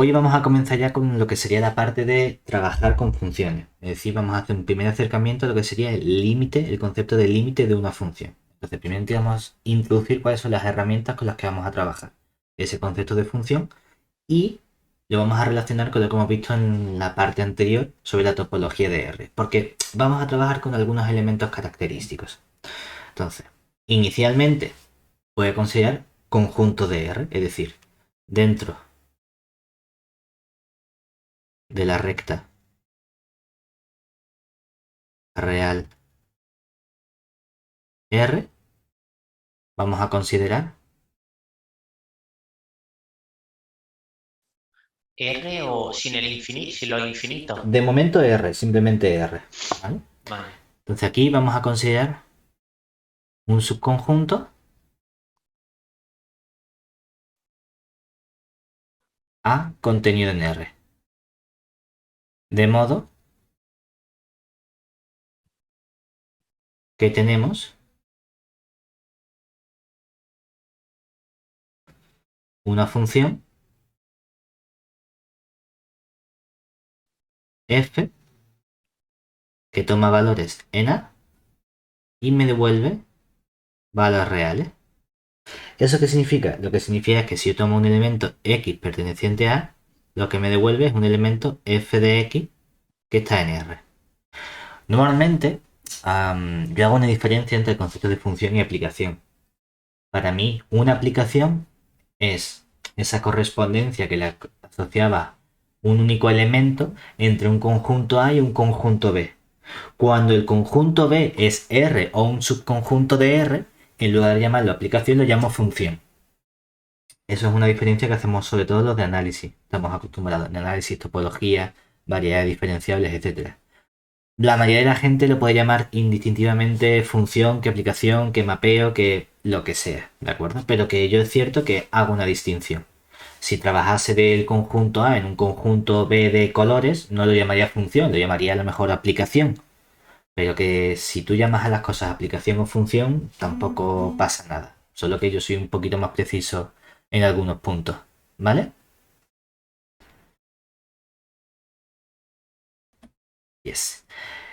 Hoy vamos a comenzar ya con lo que sería la parte de trabajar con funciones. Es decir, vamos a hacer un primer acercamiento a lo que sería el límite, el concepto de límite de una función. Entonces, primero vamos a introducir cuáles son las herramientas con las que vamos a trabajar ese concepto de función y lo vamos a relacionar con lo que hemos visto en la parte anterior sobre la topología de R, porque vamos a trabajar con algunos elementos característicos. Entonces, inicialmente voy a considerar conjunto de R, es decir, dentro de la recta real R, vamos a considerar R o sin el sin lo infinito. de momento R, simplemente R, ¿vale? Vale. Entonces aquí vamos a considerar un subconjunto A contenido en R. De modo que tenemos una función f que toma valores en A y me devuelve valores reales. ¿Eso qué significa? Lo que significa es que si yo tomo un elemento x perteneciente a A, lo que me devuelve es un elemento f de x que está en R. Normalmente, yo hago una diferencia entre el concepto de función y aplicación. Para mí, una aplicación es esa correspondencia que le asociaba un único elemento entre un conjunto A y un conjunto B. Cuando el conjunto B es R o un subconjunto de R, en lugar de llamarlo aplicación, lo llamo función. Eso es una diferencia que hacemos sobre todo los de análisis. Estamos acostumbrados en análisis, topología, variedades diferenciables, etcétera. La mayoría de la gente lo puede llamar indistintivamente función, que aplicación, que mapeo, que lo que sea, ¿de acuerdo? Pero que yo es cierto que hago una distinción. Si trabajase del conjunto A en un conjunto B de colores, no lo llamaría función, lo llamaría a lo mejor aplicación. Pero que si tú llamas a las cosas aplicación o función, tampoco pasa nada. Solo que yo soy un poquito más preciso en algunos puntos, ¿vale? Yes.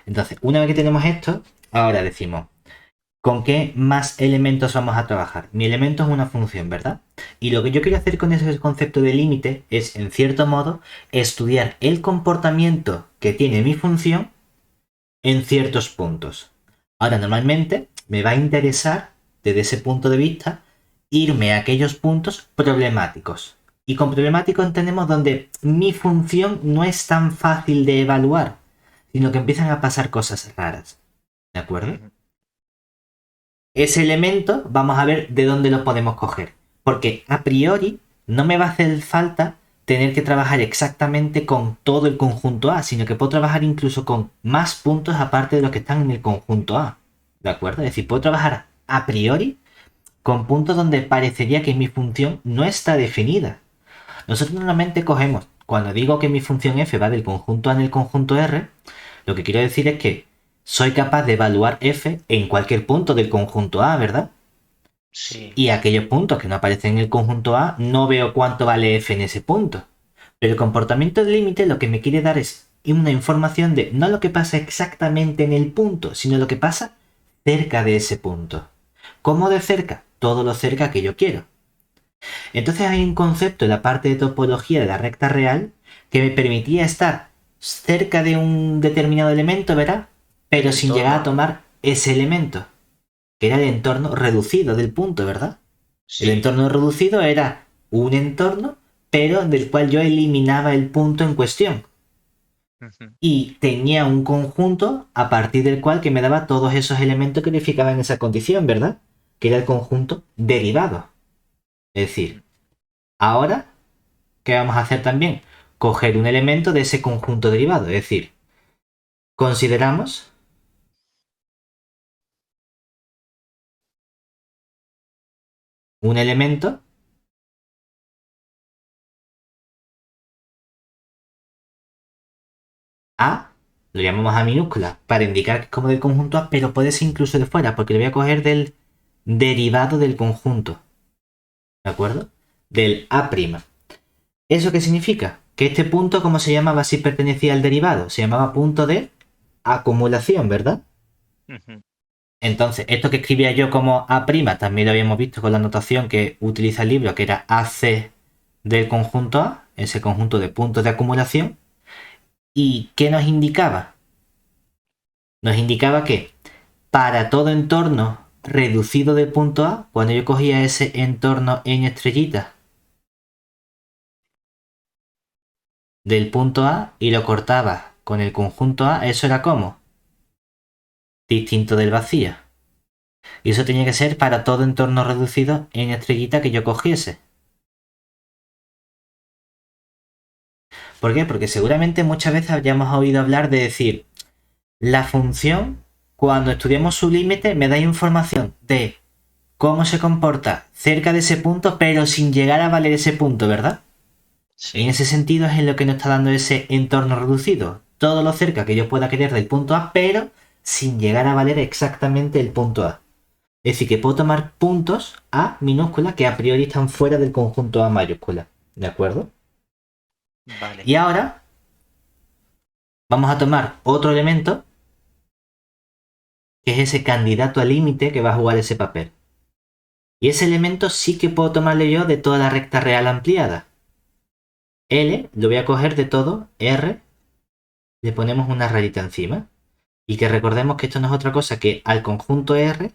Entonces, una vez que tenemos esto, ahora decimos, ¿con qué más elementos vamos a trabajar? Mi elemento es una función, ¿verdad? Y lo que yo quiero hacer con ese concepto de límite es, en cierto modo, estudiar el comportamiento que tiene mi función en ciertos puntos. Ahora, normalmente me va a interesar, desde ese punto de vista, irme a aquellos puntos problemáticos. Y con problemático entendemos donde mi función no es tan fácil de evaluar, sino que empiezan a pasar cosas raras. ¿De acuerdo? Ujú. Ese elemento vamos a ver de dónde lo podemos coger. Porque a priori no me va a hacer falta tener que trabajar exactamente con todo el conjunto A, sino que puedo trabajar incluso con más puntos aparte de los que están en el conjunto A. ¿De acuerdo? Es decir, puedo trabajar a priori con puntos donde parecería que mi función no está definida. Nosotros normalmente cogemos, cuando digo que mi función f va del conjunto A en el conjunto R, lo que quiero decir es que soy capaz de evaluar f en cualquier punto del conjunto A, ¿verdad? Sí. Y aquellos puntos que no aparecen en el conjunto A, no veo cuánto vale f en ese punto. Pero el comportamiento del límite lo que me quiere dar es una información de no lo que pasa exactamente en el punto, sino lo que pasa cerca de ese punto. ¿Cómo de cerca? Todo lo cerca que yo quiero. Entonces hay un concepto en la parte de topología de la recta real que me permitía estar cerca de un determinado elemento, ¿verdad? Pero sin llegar a Entorno. tomar ese elemento, que era el entorno reducido del punto, ¿verdad? El Sí. entorno reducido era un entorno, pero del cual yo eliminaba el punto en cuestión. Ujú. Y tenía un conjunto a partir del cual que me daba todos esos elementos que verificaban esa condición, ¿verdad? Que era el conjunto derivado. Es decir, ahora, ¿qué vamos a hacer también? Coger un elemento de ese conjunto derivado. Es decir, consideramos un elemento A, lo llamamos A minúscula, para indicar que es como del conjunto A, pero puede ser incluso de fuera, porque lo voy a coger del derivado del conjunto. ¿De acuerdo? Del A'. ¿Eso qué significa? Que este punto, ¿cómo se llamaba si pertenecía al derivado? Se llamaba punto de acumulación, ¿verdad? Ujú. Entonces, esto que escribía yo como A', también lo habíamos visto con la notación que utiliza el libro, que era AC del conjunto A, ese conjunto de puntos de acumulación. ¿Y qué nos indicaba? Nos indicaba que para todo entorno reducido del punto A, cuando yo cogía ese entorno en estrellitas del punto A y lo cortaba con el conjunto A, eso era como distinto del vacío. Y eso tenía que ser para todo entorno reducido en estrellita que yo cogiese. ¿Por qué? Porque seguramente muchas veces hayamos oído hablar de decir, la función, cuando estudiamos su límite, me da información de cómo se comporta cerca de ese punto, pero sin llegar a valer ese punto, ¿verdad? En Sí, ese sentido es en lo que nos está dando ese entorno reducido. Todo lo cerca que yo pueda querer del punto A, pero sin llegar a valer exactamente el punto A. Es decir, que puedo tomar puntos A minúscula que a priori están fuera del conjunto A mayúscula. ¿De acuerdo? vale. Y ahora vamos a tomar otro elemento que es ese candidato al límite que va a jugar ese papel. Y ese elemento sí que puedo tomarle yo de toda la recta real ampliada. L lo voy a coger de todo, R le ponemos una rayita encima. Y que recordemos que esto no es otra cosa que al conjunto R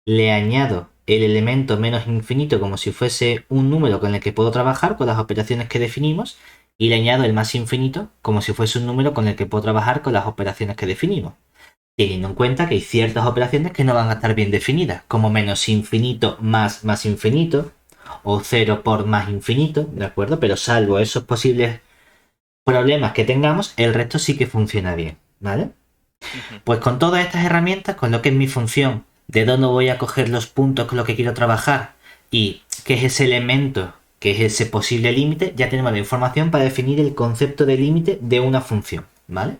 le añado el elemento menos infinito como si fuese un número con el que puedo trabajar con las operaciones que definimos y le añado el más infinito como si fuese un número con el que puedo trabajar con las operaciones que definimos. Teniendo en cuenta que hay ciertas operaciones que no van a estar bien definidas, como menos infinito más más infinito, o cero por más infinito, ¿de acuerdo? Pero salvo esos posibles problemas que tengamos, el resto sí que funciona bien, ¿vale? Ujú. Pues con todas estas herramientas, con lo que es mi función, de dónde voy a coger los puntos con los que quiero trabajar y qué es ese elemento, qué es ese posible límite, ya tenemos la información para definir el concepto de límite de una función, ¿vale?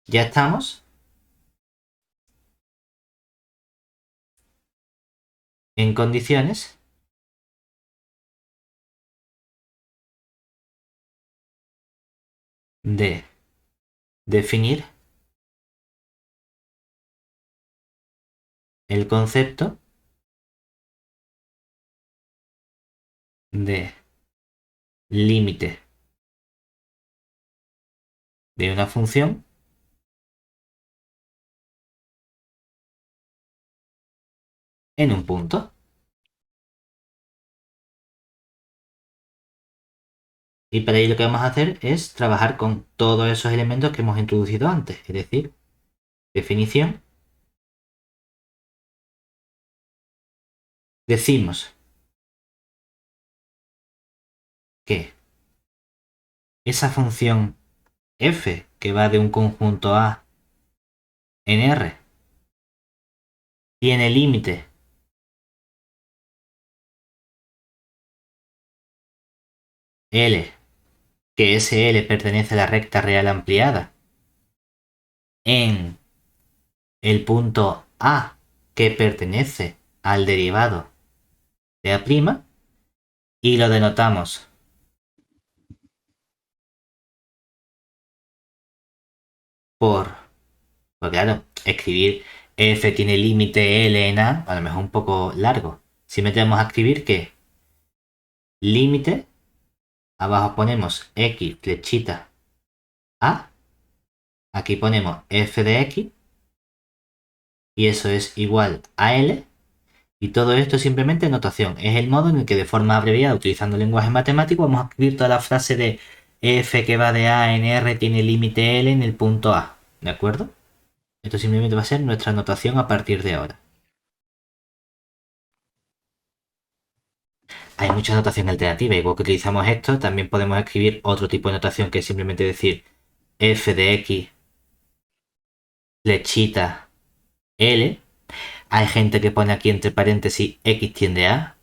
Ya estamos en condiciones de definir el concepto de límite de una función en un punto. Y para ello lo que vamos a hacer es trabajar con todos esos elementos que hemos introducido antes, es decir, definición. Decimos que esa función f que va de un conjunto A en R tiene límite L, que ese L pertenece a la recta real ampliada en el punto A que pertenece al derivado de A' y lo denotamos por, pues claro, escribir f tiene límite L en A lo mejor un poco largo. Si metemos a escribir que límite, abajo ponemos x flechita A, aquí ponemos f de x y eso es igual a L. Y todo esto es simplemente notación. Es el modo en el que de forma abreviada, utilizando el lenguaje matemático, vamos a escribir toda la frase de f que va de A en R tiene límite L en el punto A. ¿De acuerdo? Esto simplemente va a ser nuestra notación a partir de ahora. Hay mucha notación alternativa. Igual que utilizamos esto, también podemos escribir otro tipo de notación que es simplemente decir f de x flechita L. Hay gente que pone aquí entre paréntesis x tiende a.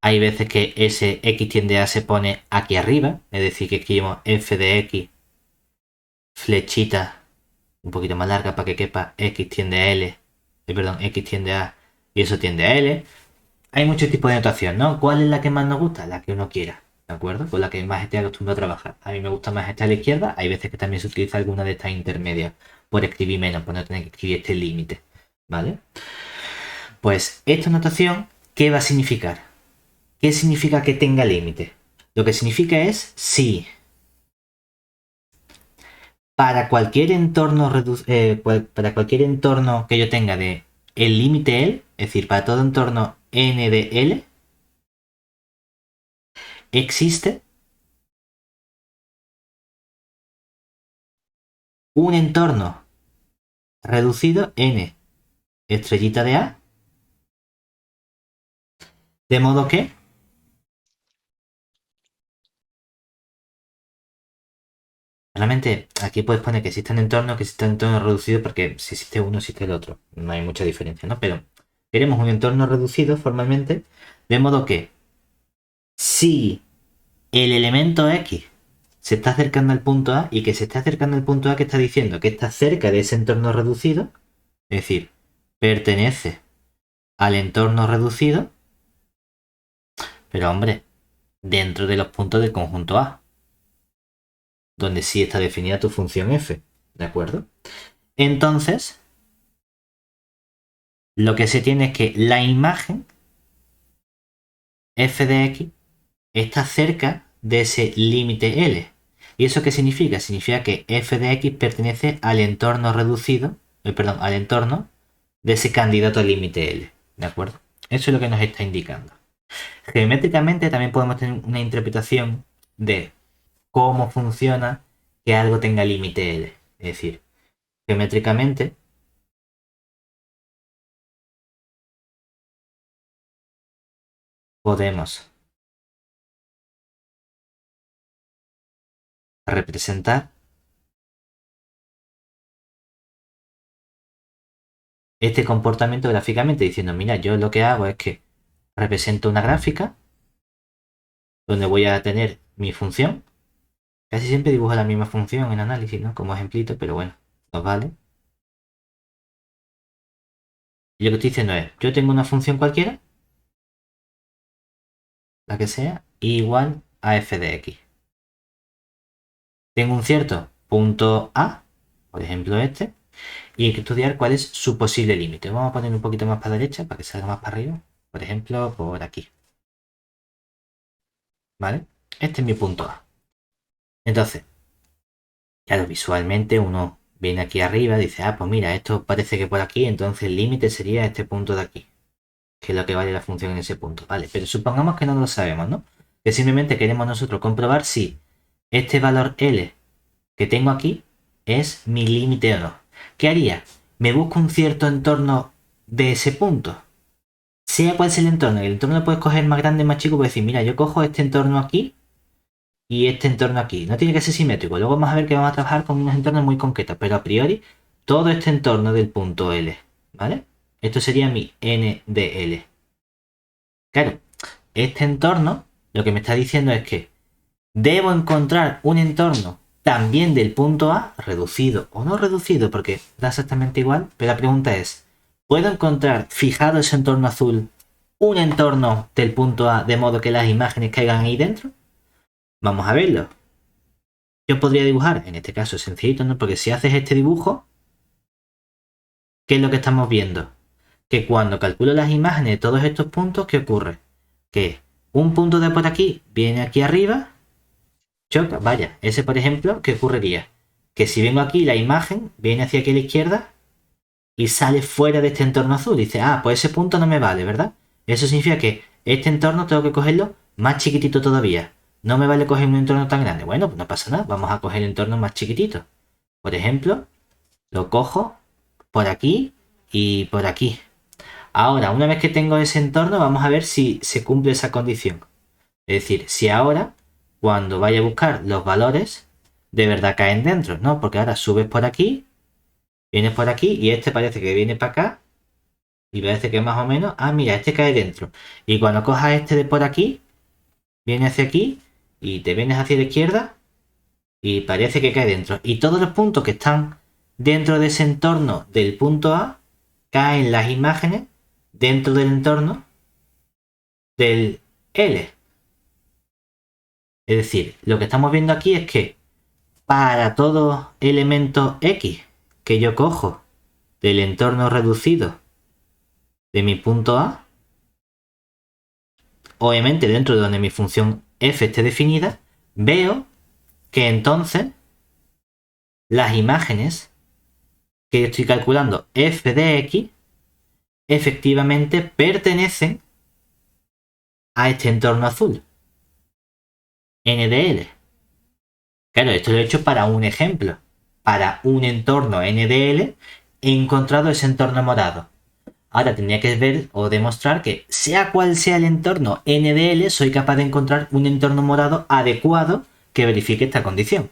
Hay veces que ese x tiende a se pone aquí arriba, es decir, que escribimos f de x flechita un poquito más larga para que quepa x tiende a L, perdón, x tiende a y eso tiende a L. hay muchos tipos de notación, ¿no? ¿Cuál es la que más nos gusta? La que uno quiera, ¿de acuerdo? Con la que más esté acostumbrado a trabajar. A mí me gusta más esta a la izquierda, hay veces que también se utiliza alguna de estas intermedias por escribir menos, por no tener que escribir este límite, ¿vale? Pues esta notación, ¿qué va a significar? ¿Qué significa que tenga límite? Lo que significa es si para cualquier entorno para cualquier entorno que yo tenga de el límite L, es decir, para todo entorno n de L, existe un entorno reducido n estrellita de A, de modo que realmente aquí puedes poner que existe un entorno reducido, porque si existe uno existe el otro, no hay mucha diferencia, ¿no? Pero queremos un entorno reducido formalmente, de modo que si el elemento X se está acercando al punto A, y que se está acercando al punto A, que está diciendo que está cerca de ese entorno reducido, es decir, pertenece al entorno reducido, pero hombre, dentro de los puntos del conjunto A, donde sí está definida tu función f, ¿de acuerdo? Entonces, lo que se tiene es que la imagen f de x está cerca de ese límite L. ¿Y eso qué significa? Significa que f de x pertenece al entorno reducido, perdón, al entorno de ese candidato al límite L. ¿De acuerdo? Eso es lo que nos está indicando. Geométricamente también podemos tener una interpretación de cómo funciona que algo tenga límite L. Es decir, geométricamente podemos representar este comportamiento gráficamente diciendo, mira, yo lo que hago es que represento una gráfica donde voy a tener mi función. Casi siempre dibujo la misma función en análisis, ¿no? Como ejemplito, pero bueno, nos vale. Y lo que estoy diciendo es, yo tengo una función cualquiera, la que sea, igual a f de x. Tengo un cierto punto A, por ejemplo este, y hay que estudiar cuál es su posible límite. Vamos a poner un poquito más para la derecha para que salga más para arriba. Por ejemplo, por aquí. ¿Vale? Este es mi punto A. Entonces, claro, visualmente uno viene aquí arriba y dice, ah, pues mira, esto parece que por aquí, entonces el límite sería este punto de aquí, que es lo que vale la función en ese punto. Vale, pero supongamos que no lo sabemos, ¿no? Que simplemente queremos nosotros comprobar si este valor L que tengo aquí es mi límite o no. ¿Qué haría? Me busco un cierto entorno de ese punto. Sea cual sea el entorno lo puedes coger más grande, más chico, puedes decir, mira, yo cojo este entorno aquí y este entorno aquí. No tiene que ser simétrico. Luego vamos a ver que vamos a trabajar con unos entornos muy concretos, pero a priori todo este entorno del punto L, ¿vale? Esto sería mi n de L. Claro, este entorno lo que me está diciendo es que debo encontrar un entorno también del punto A, reducido o no reducido, porque da exactamente igual, pero la pregunta es, ¿puedo encontrar, fijado ese entorno azul, un entorno del punto A de modo que las imágenes caigan ahí dentro? Vamos a verlo. Yo podría dibujar, en este caso es sencillito, ¿no? Porque si haces este dibujo, ¿qué es lo que estamos viendo? Que cuando calculo las imágenes de todos estos puntos, ¿qué ocurre? Que un punto de por aquí viene aquí arriba, choca, vaya, ese por ejemplo, ¿qué ocurriría? Que si vengo aquí, la imagen viene hacia aquí a la izquierda y sale fuera de este entorno azul. Dice, ah, pues ese punto no me vale, ¿verdad? Eso significa que este entorno tengo que cogerlo más chiquitito todavía. No me vale coger un entorno tan grande. Bueno, pues no pasa nada, vamos a coger el entorno más chiquitito. Por ejemplo, lo cojo por aquí y por aquí. Ahora, una vez que tengo ese entorno, vamos a ver si se cumple esa condición. Es decir, si ahora, cuando vaya a buscar los valores, de verdad caen dentro, ¿no? Porque ahora subes por aquí, vienes por aquí y este parece que viene para acá y parece que más o menos, ah, mira, este cae dentro. Y cuando cojas este de por aquí, viene hacia aquí y te vienes hacia la izquierda y parece que cae dentro. Y todos los puntos que están dentro de ese entorno del punto A, caen las imágenes dentro del entorno del L. Es decir, lo que estamos viendo aquí es que para todo elemento X que yo cojo del entorno reducido de mi punto A, obviamente dentro de donde mi función f esté definida, veo que entonces las imágenes que estoy calculando f de x efectivamente pertenecen a este entorno azul, n de l. Claro, esto lo he hecho para un ejemplo. Para un entorno n de l he encontrado ese entorno morado. Ahora tendría que ver o demostrar que sea cual sea el entorno n de l, soy capaz de encontrar un entorno morado adecuado que verifique esta condición.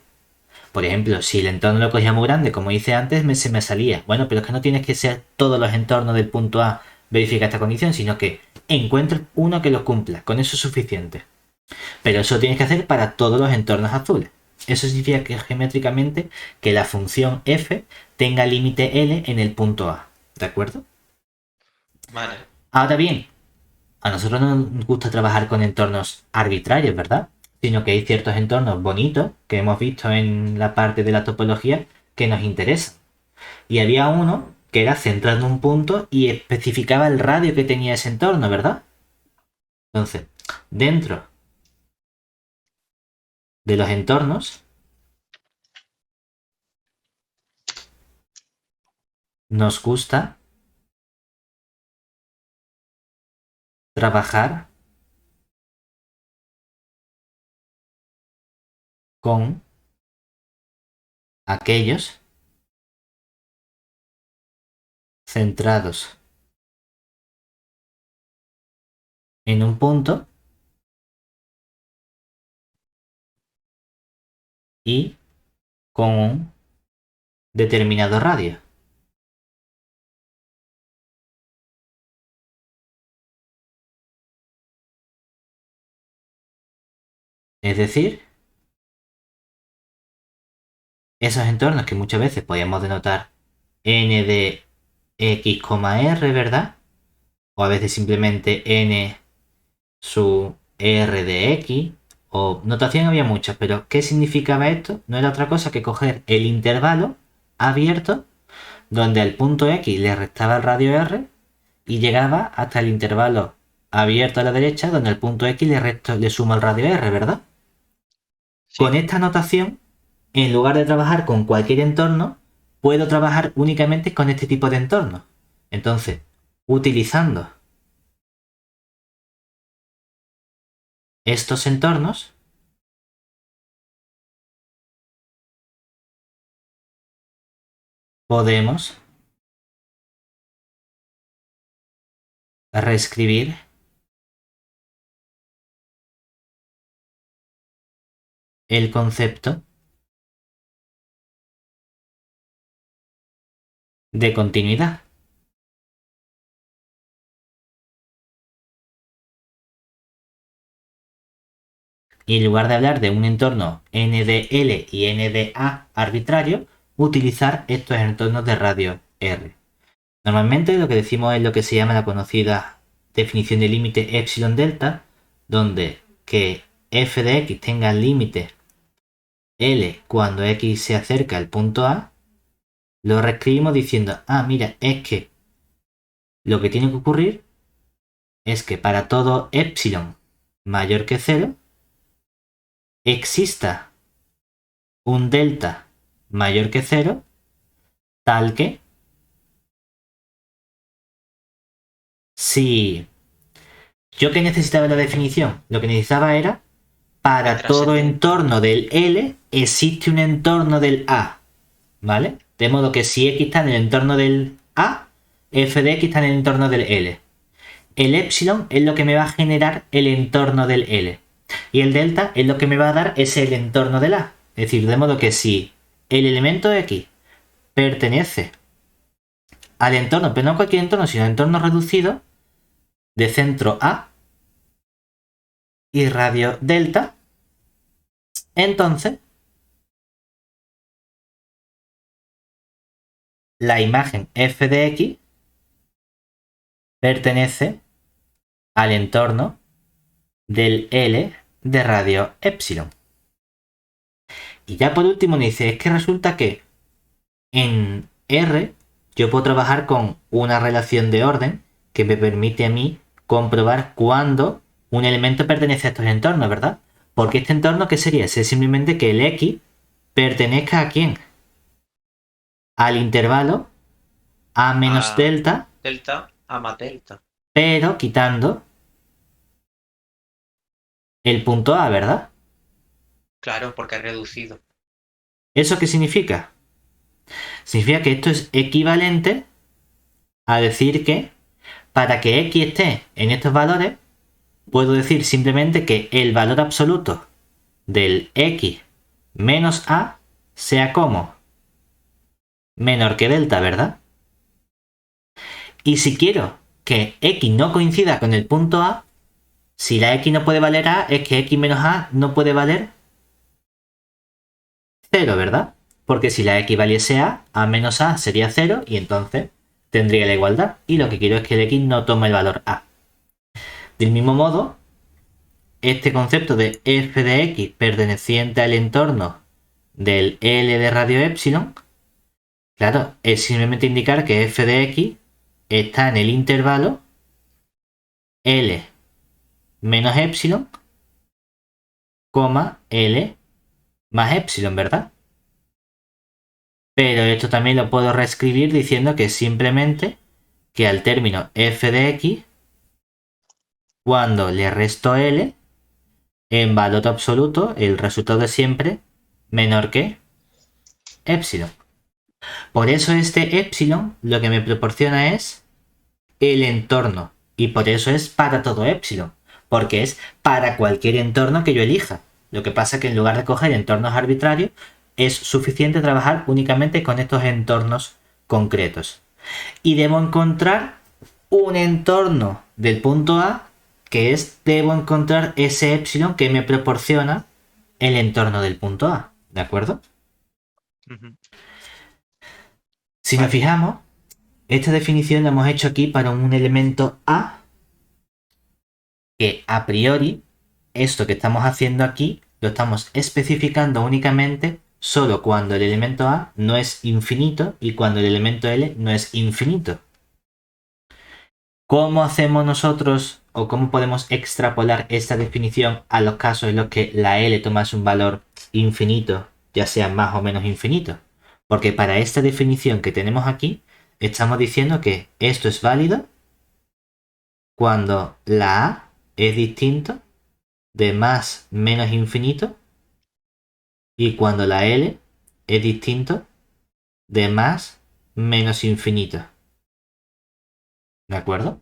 Por ejemplo, si el entorno lo cogía muy grande, como hice antes, se me salía. Bueno, pero es que no tienes que ser todos los entornos del punto A verificar esta condición, sino que encuentres uno que lo cumpla. Con eso es suficiente. Pero eso lo tienes que hacer para todos los entornos azules. Eso significa que geométricamente que la función f tenga límite L en el punto A. ¿De acuerdo? Vale. Ahora bien, a nosotros no nos gusta trabajar con entornos arbitrarios, ¿verdad? Sino que hay ciertos entornos bonitos que hemos visto en la parte de la topología que nos interesan. Y había uno que era centrado en un punto y especificaba el radio que tenía ese entorno, ¿verdad? Entonces, dentro de los entornos nos gusta trabajar con aquellos centrados en un punto y con un determinado radio. Es decir, esos entornos que muchas veces podíamos denotar n de x, r, ¿verdad? O a veces simplemente n sub r de x, o notación había muchas, pero ¿qué significaba esto? No era otra cosa que coger el intervalo abierto donde al punto x le restaba el radio r y llegaba hasta el intervalo abierto a la derecha donde al punto x le suma el radio r, ¿verdad? Sí. Con esta notación, en lugar de trabajar con cualquier entorno, puedo trabajar únicamente con este tipo de entorno. Entonces, utilizando estos entornos, podemos reescribir el concepto de continuidad. Y en lugar de hablar de un entorno n de l y n de a arbitrario, utilizar estos entornos de radio r. Normalmente lo que decimos es lo que se llama la conocida definición de límite epsilon delta, donde que f de x tenga el límite L cuando x se acerca al punto A, lo reescribimos diciendo, mira, es que lo que tiene que ocurrir es que para todo epsilon mayor que 0 exista un delta mayor que 0 tal que si yo que necesitaba la definición, lo que necesitaba era para todo entorno del L existe un entorno del A, ¿vale? De modo que si X está en el entorno del A, f de X está en el entorno del L. El epsilon es lo que me va a generar el entorno del L. Y el delta es lo que me va a dar ese el entorno del A. Es decir, de modo que si el elemento X pertenece al entorno, pero no cualquier entorno, sino al entorno reducido de centro A y radio delta, entonces la imagen f de x pertenece al entorno del L de radio epsilon. Y ya por último nos dice, es que resulta que en R yo puedo trabajar con una relación de orden que me permite a mí comprobar cuándo un elemento pertenece a estos entornos, ¿verdad? Porque este entorno, ¿qué sería? Es simplemente que el X pertenezca a quién? Al intervalo A menos A delta, delta, a más delta. pero quitando el punto A, ¿verdad? Claro, porque es reducido. ¿Eso qué significa? Significa que esto es equivalente a decir que para que X esté en estos valores, puedo decir simplemente que el valor absoluto del X menos A sea como menor que delta, ¿verdad? Y si quiero que X no coincida con el punto A, si la X no puede valer A, es que X menos A no puede valer 0, ¿verdad? Porque si la X valiese A menos A sería 0 y entonces tendría la igualdad. Y lo que quiero es que el X no tome el valor A. Del mismo modo, este concepto de f de X perteneciente al entorno del L de radio epsilon, claro, es simplemente indicar que f de X está en el intervalo L menos epsilon, L más epsilon, ¿verdad? Pero esto también lo puedo reescribir diciendo que simplemente que al término f de X, cuando le resto L, en valor absoluto, el resultado es siempre menor que epsilon. Por eso este epsilon lo que me proporciona es el entorno. Y por eso es para todo epsilon. Porque es para cualquier entorno que yo elija. Lo que pasa es que en lugar de coger entornos arbitrarios, es suficiente trabajar únicamente con estos entornos concretos. Y debo encontrar un entorno del punto A, que es, debo encontrar ese epsilon que me proporciona el entorno del punto A. ¿De acuerdo? Ujú. Si nos Vale. fijamos, esta definición la hemos hecho aquí para un elemento A, que a priori esto que estamos haciendo aquí lo estamos especificando únicamente solo cuando el elemento A no es infinito y cuando el elemento L no es infinito. ¿Cómo hacemos nosotros o cómo podemos extrapolar esta definición a los casos en los que la L tomase un valor infinito, ya sea más o menos infinito? Porque para esta definición que tenemos aquí, estamos diciendo que esto es válido cuando la A es distinto de más menos infinito y cuando la L es distinto de más menos infinito. ¿De acuerdo?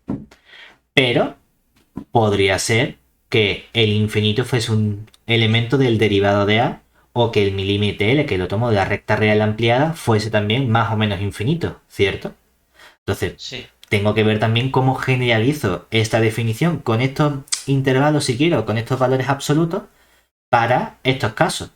Pero podría ser que el infinito fuese un elemento del derivado de A o que el mi límite L, que lo tomo de la recta real ampliada, fuese también más o menos infinito, ¿cierto? Entonces, Sí. tengo que ver también cómo generalizo esta definición con estos intervalos, si quiero, con estos valores absolutos para estos casos.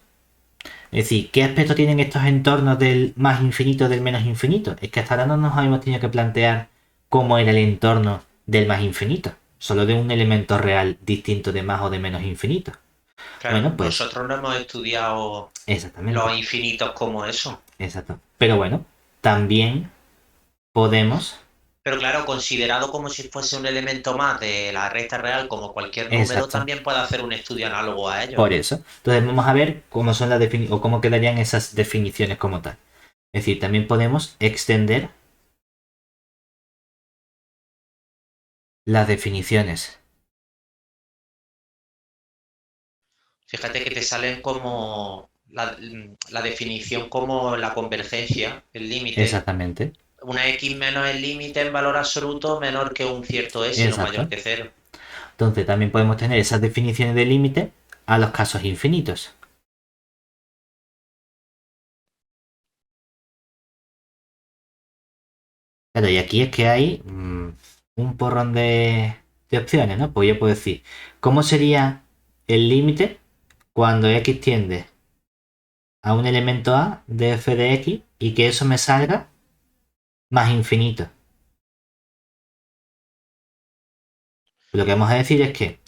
Es decir, ¿qué aspecto tienen estos entornos del más infinito del menos infinito? Es que hasta ahora no nos habíamos tenido que plantear cómo era el entorno del más infinito, solo de un elemento real distinto de más o de menos infinito. Claro, Bueno, pues nosotros no hemos estudiado exactamente, los infinitos como eso. exacto. Pero bueno, también podemos, Pero claro, considerado como si fuese un elemento más de la recta real, como cualquier número, exacto, también puede hacer un estudio análogo a ello. por eso. Entonces vamos a ver cómo son las definiciones o cómo quedarían esas definiciones como tal. Es decir, también podemos extender las definiciones. Fíjate que te salen como la definición como la convergencia, el límite. Exactamente, Una x menos el límite en valor absoluto menor que un cierto s no mayor exacto. que cero. Entonces también podemos tener esas definiciones de límite a los casos infinitos. Claro, y aquí es que hay un porrón de opciones, ¿no? Pues yo puedo decir, ¿cómo sería el límite cuando x tiende a un elemento A de f de x y que eso me salga más infinito? Lo que vamos a decir es que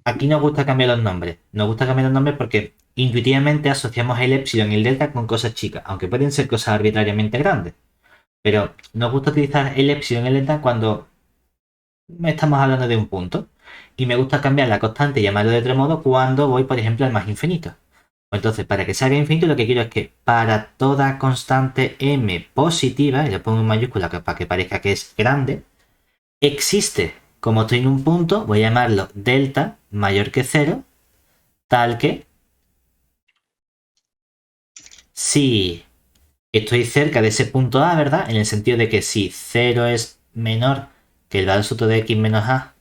aquí nos gusta cambiar los nombres. Nos gusta cambiar los nombres porque intuitivamente asociamos el epsilon y el delta con cosas chicas, aunque pueden ser cosas arbitrariamente grandes. Pero nos gusta utilizar el epsilon y el delta cuando estamos hablando de un punto. Y me gusta cambiar la constante y llamarlo de otro modo cuando voy, por ejemplo, al más infinito. Entonces, para que salga infinito, lo que quiero es que para toda constante m positiva, y lo pongo en mayúscula para que parezca que es grande, existe, como estoy en un punto, voy a llamarlo delta mayor que 0, tal que si estoy cerca de ese punto A, ¿verdad? En el sentido de que si 0 es menor que el valor absoluto de x menos a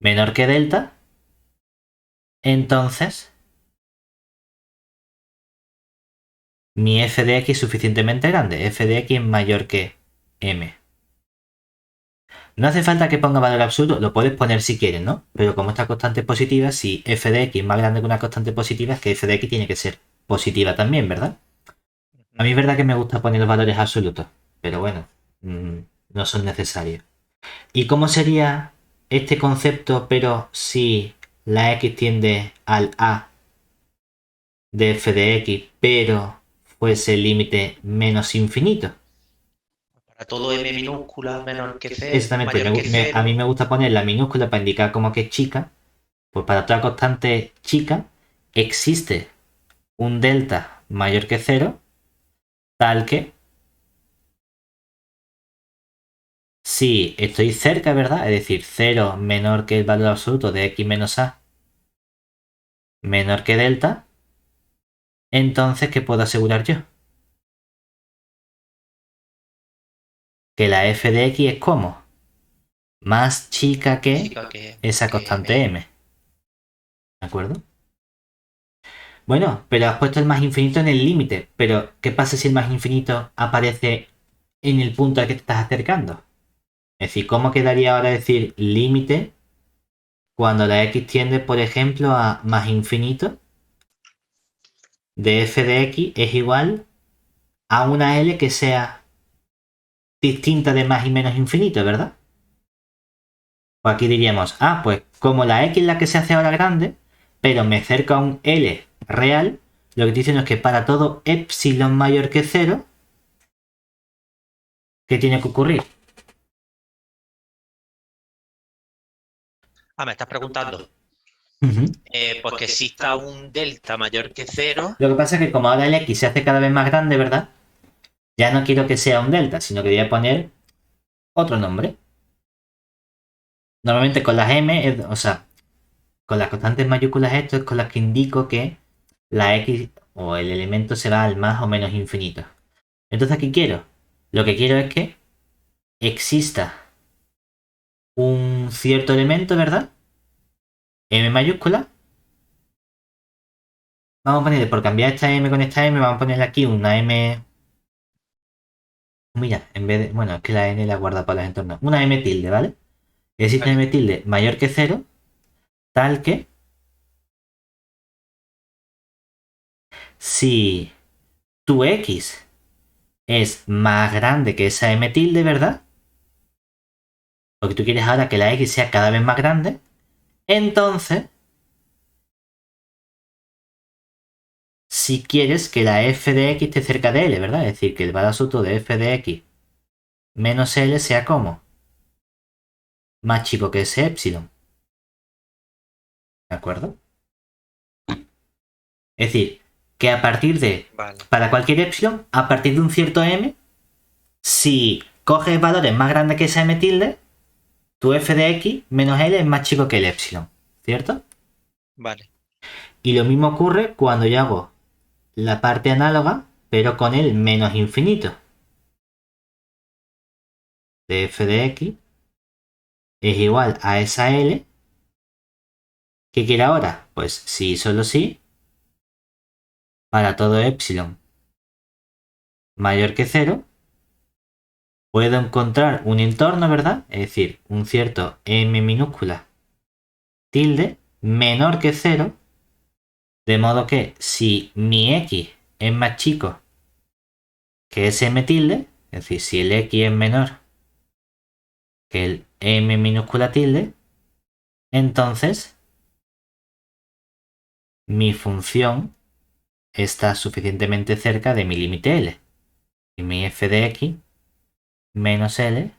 menor que delta, entonces mi f de x es suficientemente grande. F de x es mayor que m. No hace falta que ponga valor absoluto, lo puedes poner si quieres, ¿no? Pero como esta constante es positiva, si f de x es más grande que una constante positiva, es que f de x tiene que ser positiva también, ¿verdad? A mí es verdad que me gusta poner los valores absolutos, pero bueno, no son necesarios. ¿Y cómo sería este concepto, pero si la x tiende al a de f de x, pero fuese el límite menos infinito? Para todo m minúscula menor que c, Exactamente, mayor que a mí 0. me gusta poner la minúscula para indicar como que es chica. Pues para toda constante chica existe un delta mayor que 0, tal que si estoy cerca, ¿verdad? Es decir, 0 menor que el valor absoluto de x menos a menor que delta, entonces, ¿qué puedo asegurar yo? Que la f de x es como más chica que Chica que, esa que constante m. m. ¿De acuerdo? Bueno, pero has puesto el más infinito en el límite. Pero, ¿qué pasa si el más infinito aparece en el punto al que te estás acercando? Es decir, ¿cómo quedaría ahora decir límite cuando la x tiende, por ejemplo, a más infinito de f de x es igual a una L que sea distinta de más y menos infinito, ¿verdad? Pues aquí diríamos, pues como la x es la que se hace ahora grande, pero me acerco a un L real, lo que estoy diciendo es que para todo epsilon mayor que 0, ¿qué tiene que ocurrir? Me estás preguntando. Ujú. Pues que exista un delta mayor que 0. Lo que pasa es que como ahora el x se hace cada vez más grande, ¿verdad? Ya no quiero que sea un delta, sino que voy a poner otro nombre. Normalmente con las m, o sea, con las constantes mayúsculas esto es con las que indico que la x o el elemento se va al más o menos infinito. Entonces, ¿qué quiero? Lo que quiero es que exista un cierto elemento, ¿verdad? M mayúscula. Vamos a ponerle, por cambiar esta M con esta M, vamos a ponerle aquí una M. Mira, en vez de. Bueno, es que la N la guarda para los entornos. Una M tilde, ¿vale? Existe Vale. M tilde mayor que 0, tal que si tu X es más grande que esa M tilde, ¿verdad? Porque tú quieres ahora que la X sea cada vez más grande, entonces, si quieres que la f de x esté cerca de L, ¿verdad? Es decir, que el valor absoluto de f de x menos L sea como más chico que ese epsilon. ¿De acuerdo? Es decir, que a partir de, Vale. para cualquier epsilon, a partir de un cierto m, si coges valores más grandes que esa m tilde, tu f de x menos L es más chico que el epsilon. ¿Cierto? Vale. Y lo mismo ocurre cuando yo hago la parte análoga, pero con el menos infinito de f de x es igual a esa L. ¿Qué quiere ahora? Pues sí, solo sí, para todo epsilon mayor que 0, puedo encontrar un entorno, ¿verdad? Es decir, un cierto m minúscula tilde menor que 0, de modo que si mi x es más chico que ese m tilde, es decir, si el x es menor que el m minúscula tilde, entonces mi función está suficientemente cerca de mi límite L. Y mi f de x menos L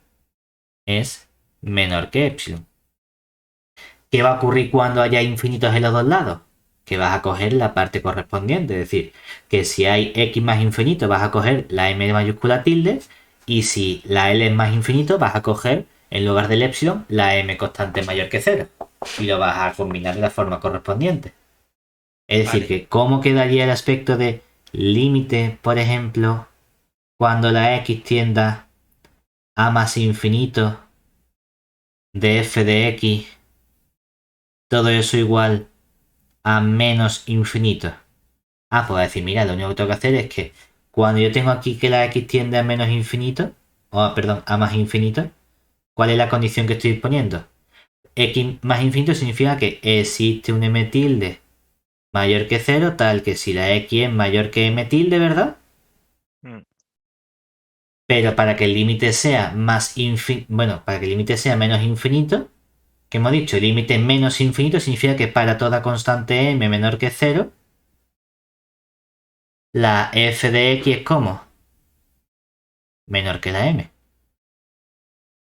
es menor que epsilon. ¿Qué va a ocurrir cuando haya infinitos en los dos lados? Que vas a coger la parte correspondiente. Es decir, que si hay x más infinito vas a coger la m mayúscula tilde y si la L es más infinito vas a coger en lugar del epsilon la m constante mayor que cero. Y lo vas a combinar de la forma correspondiente. Es decir, Vale. que ¿cómo quedaría el aspecto de límite, por ejemplo, cuando la x tienda a más infinito de f de x, todo eso igual a menos infinito? Ah, pues decir, mira, lo único que tengo que hacer es que cuando yo tengo aquí que la x tiende a menos infinito, o perdón, a más infinito, ¿cuál es la condición que estoy poniendo? X más infinito significa que existe un m tilde mayor que cero, tal que si la x es mayor que m tilde, ¿verdad? Mm. Pero para que el límite sea bueno, para que el límite sea menos infinito, que hemos dicho, el límite menos infinito significa que para toda constante m menor que cero, la f de x es como menor que la m.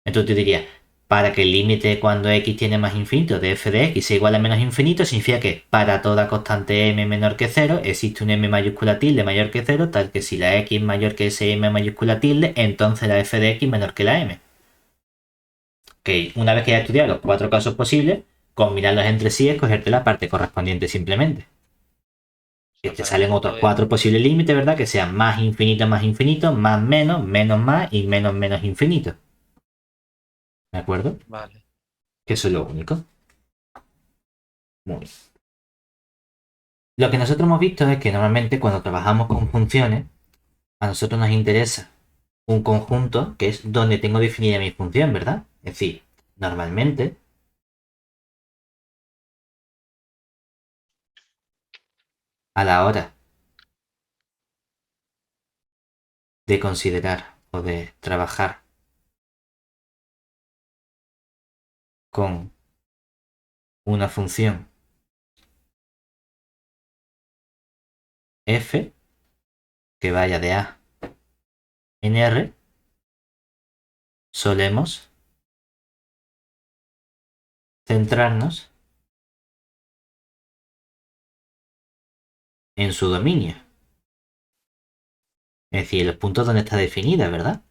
Entonces tú dirías, para que el límite cuando x tiene más infinito de f de x sea igual a menos infinito, significa que para toda constante m menor que cero existe un m mayúscula tilde mayor que cero, tal que si la x es mayor que ese m mayúscula tilde, entonces la f de x menor que la m. Que una vez que hayas estudiado los cuatro casos posibles, combinarlos entre sí es cogerte la parte correspondiente simplemente. O Que sea, te para salen no otros poder. cuatro posibles límites, ¿verdad? Que sean más infinito, más menos, menos más y menos menos infinito. ¿De acuerdo? Vale. Que eso es lo único. Muy bien. Lo que nosotros hemos visto es que normalmente cuando trabajamos con funciones, a nosotros nos interesa un conjunto que es donde tengo definida mi función, ¿verdad? Es decir, normalmente a la hora de considerar o de trabajar con una función f que vaya de a en r, solemos centrarnos en su dominio. Es decir, los puntos donde está definida, ¿verdad?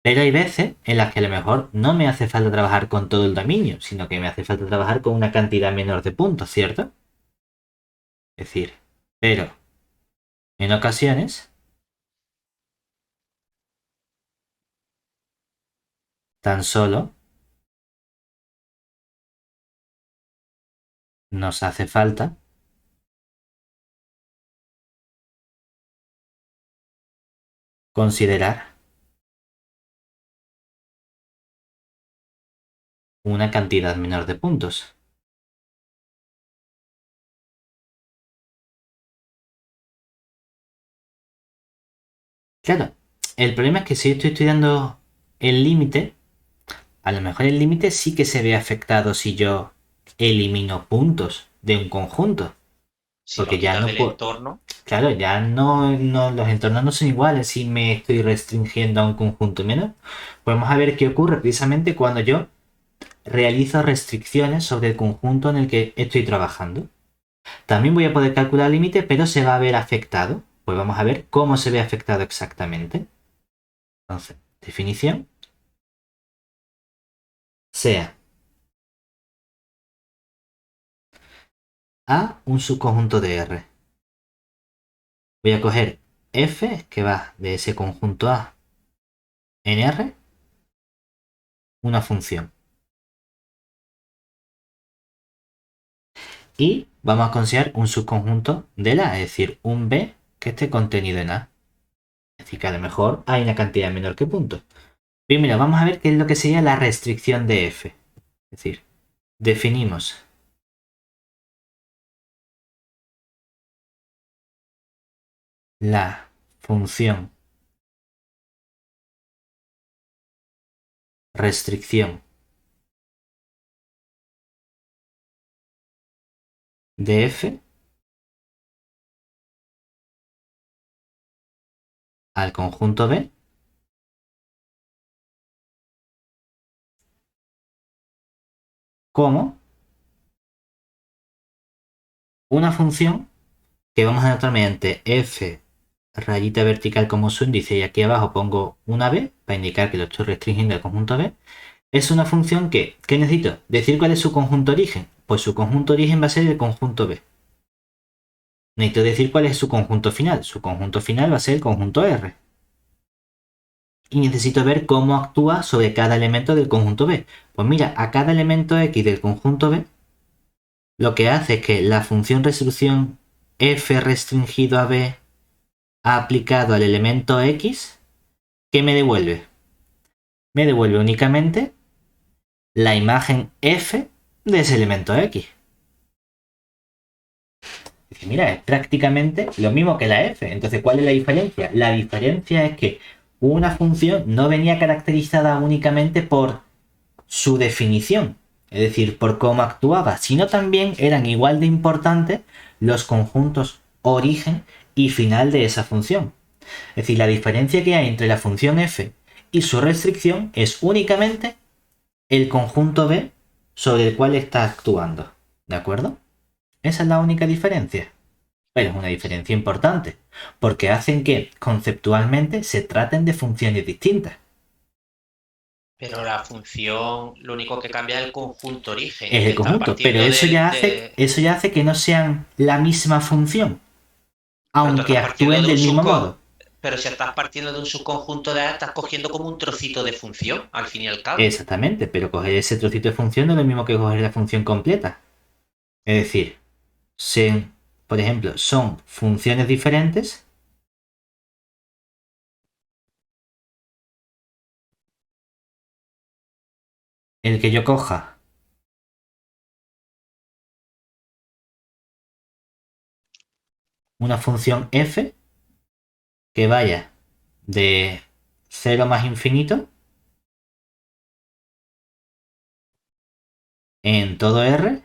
Pero hay veces en las que a lo mejor no me hace falta trabajar con todo el dominio, sino que me hace falta trabajar con una cantidad menor de puntos, ¿cierto? Es decir, pero en ocasiones tan solo nos hace falta considerar una cantidad menor de puntos. Claro, el problema es que si yo estoy estudiando el límite, a lo mejor el límite sí que se ve afectado si yo elimino puntos de un conjunto. Si lo Porque ya quitas no del puedo. entorno, Claro, ya no, los entornos no son iguales si me estoy restringiendo a un conjunto menor. Pues vamos a ver qué ocurre precisamente cuando yo realizo restricciones sobre el conjunto en el que estoy trabajando. También voy a poder calcular el límite, pero se va a ver afectado. Pues vamos a ver cómo se ve afectado exactamente. Entonces, definición sea A un subconjunto de R. Voy a coger F, que va de ese conjunto A en R, una función. Y vamos a considerar un subconjunto de la, es decir, un B que esté contenido en A. Es decir, que a lo mejor hay una cantidad menor que puntos. Primero, vamos a ver qué es lo que sería la restricción de F. Es decir, definimos la función restricción de F al conjunto B como una función que vamos a anotar mediante F rayita vertical como su índice y aquí abajo pongo una B para indicar que lo estoy restringiendo al conjunto B. Es una función que, ¿qué necesito? Decir cuál es su conjunto origen. Pues su conjunto origen va a ser el conjunto B. Necesito decir cuál es su conjunto final. Su conjunto final va a ser el conjunto R. Y necesito ver cómo actúa sobre cada elemento del conjunto B. Pues mira, a cada elemento X del conjunto B, lo que hace es que la función resolución F restringido a B aplicado al elemento X, ¿qué me devuelve? Me devuelve únicamente la imagen F de ese elemento X. Dice, mira, es prácticamente lo mismo que la F. Entonces, ¿cuál es la diferencia? La diferencia es que una función no venía caracterizada únicamente por su definición, es decir, por cómo actuaba, sino también eran igual de importantes los conjuntos origen y final de esa función. Es decir, la diferencia que hay entre la función f y su restricción es únicamente el conjunto B sobre el cual está actuando. ¿De acuerdo? Esa es la única diferencia. Pero es una diferencia importante, porque hacen que conceptualmente se traten de funciones distintas. Pero la función, lo único que cambia es el conjunto origen, Es que el está conjunto, pero partiendo eso ya hace que no sean la misma función, pero tú aunque estás partiendo actúen de un del mismo modo. Pero si estás partiendo de un subconjunto de A, estás cogiendo como un trocito de función, al fin y al cabo. Exactamente, pero coger ese trocito de función no es lo mismo que coger la función completa. Es decir, por ejemplo, son funciones diferentes. El que yo coja una función f que vaya de 0 más infinito en todo R,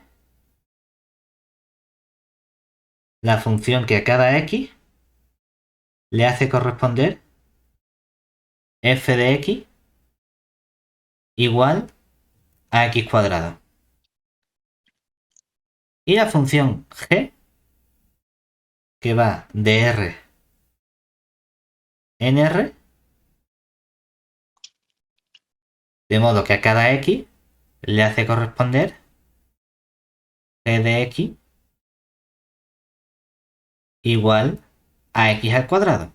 la función que a cada x le hace corresponder f de x igual a x cuadrado. Y la función g que va de R en R, de modo que a cada x le hace corresponder g de x igual a x al cuadrado.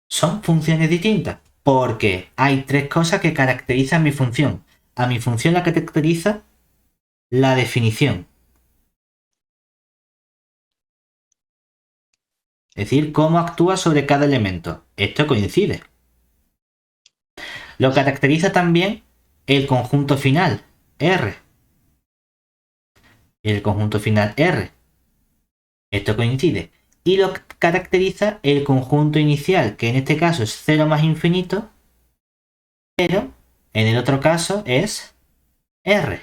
Son funciones distintas porque hay tres cosas que caracterizan mi función. A mi función la caracteriza la definición. Es decir, cómo actúa sobre cada elemento. Esto coincide. Lo caracteriza también el conjunto final, R. El conjunto final R. Esto coincide. Y lo caracteriza el conjunto inicial, que en este caso es 0 más infinito, pero en el otro caso es R.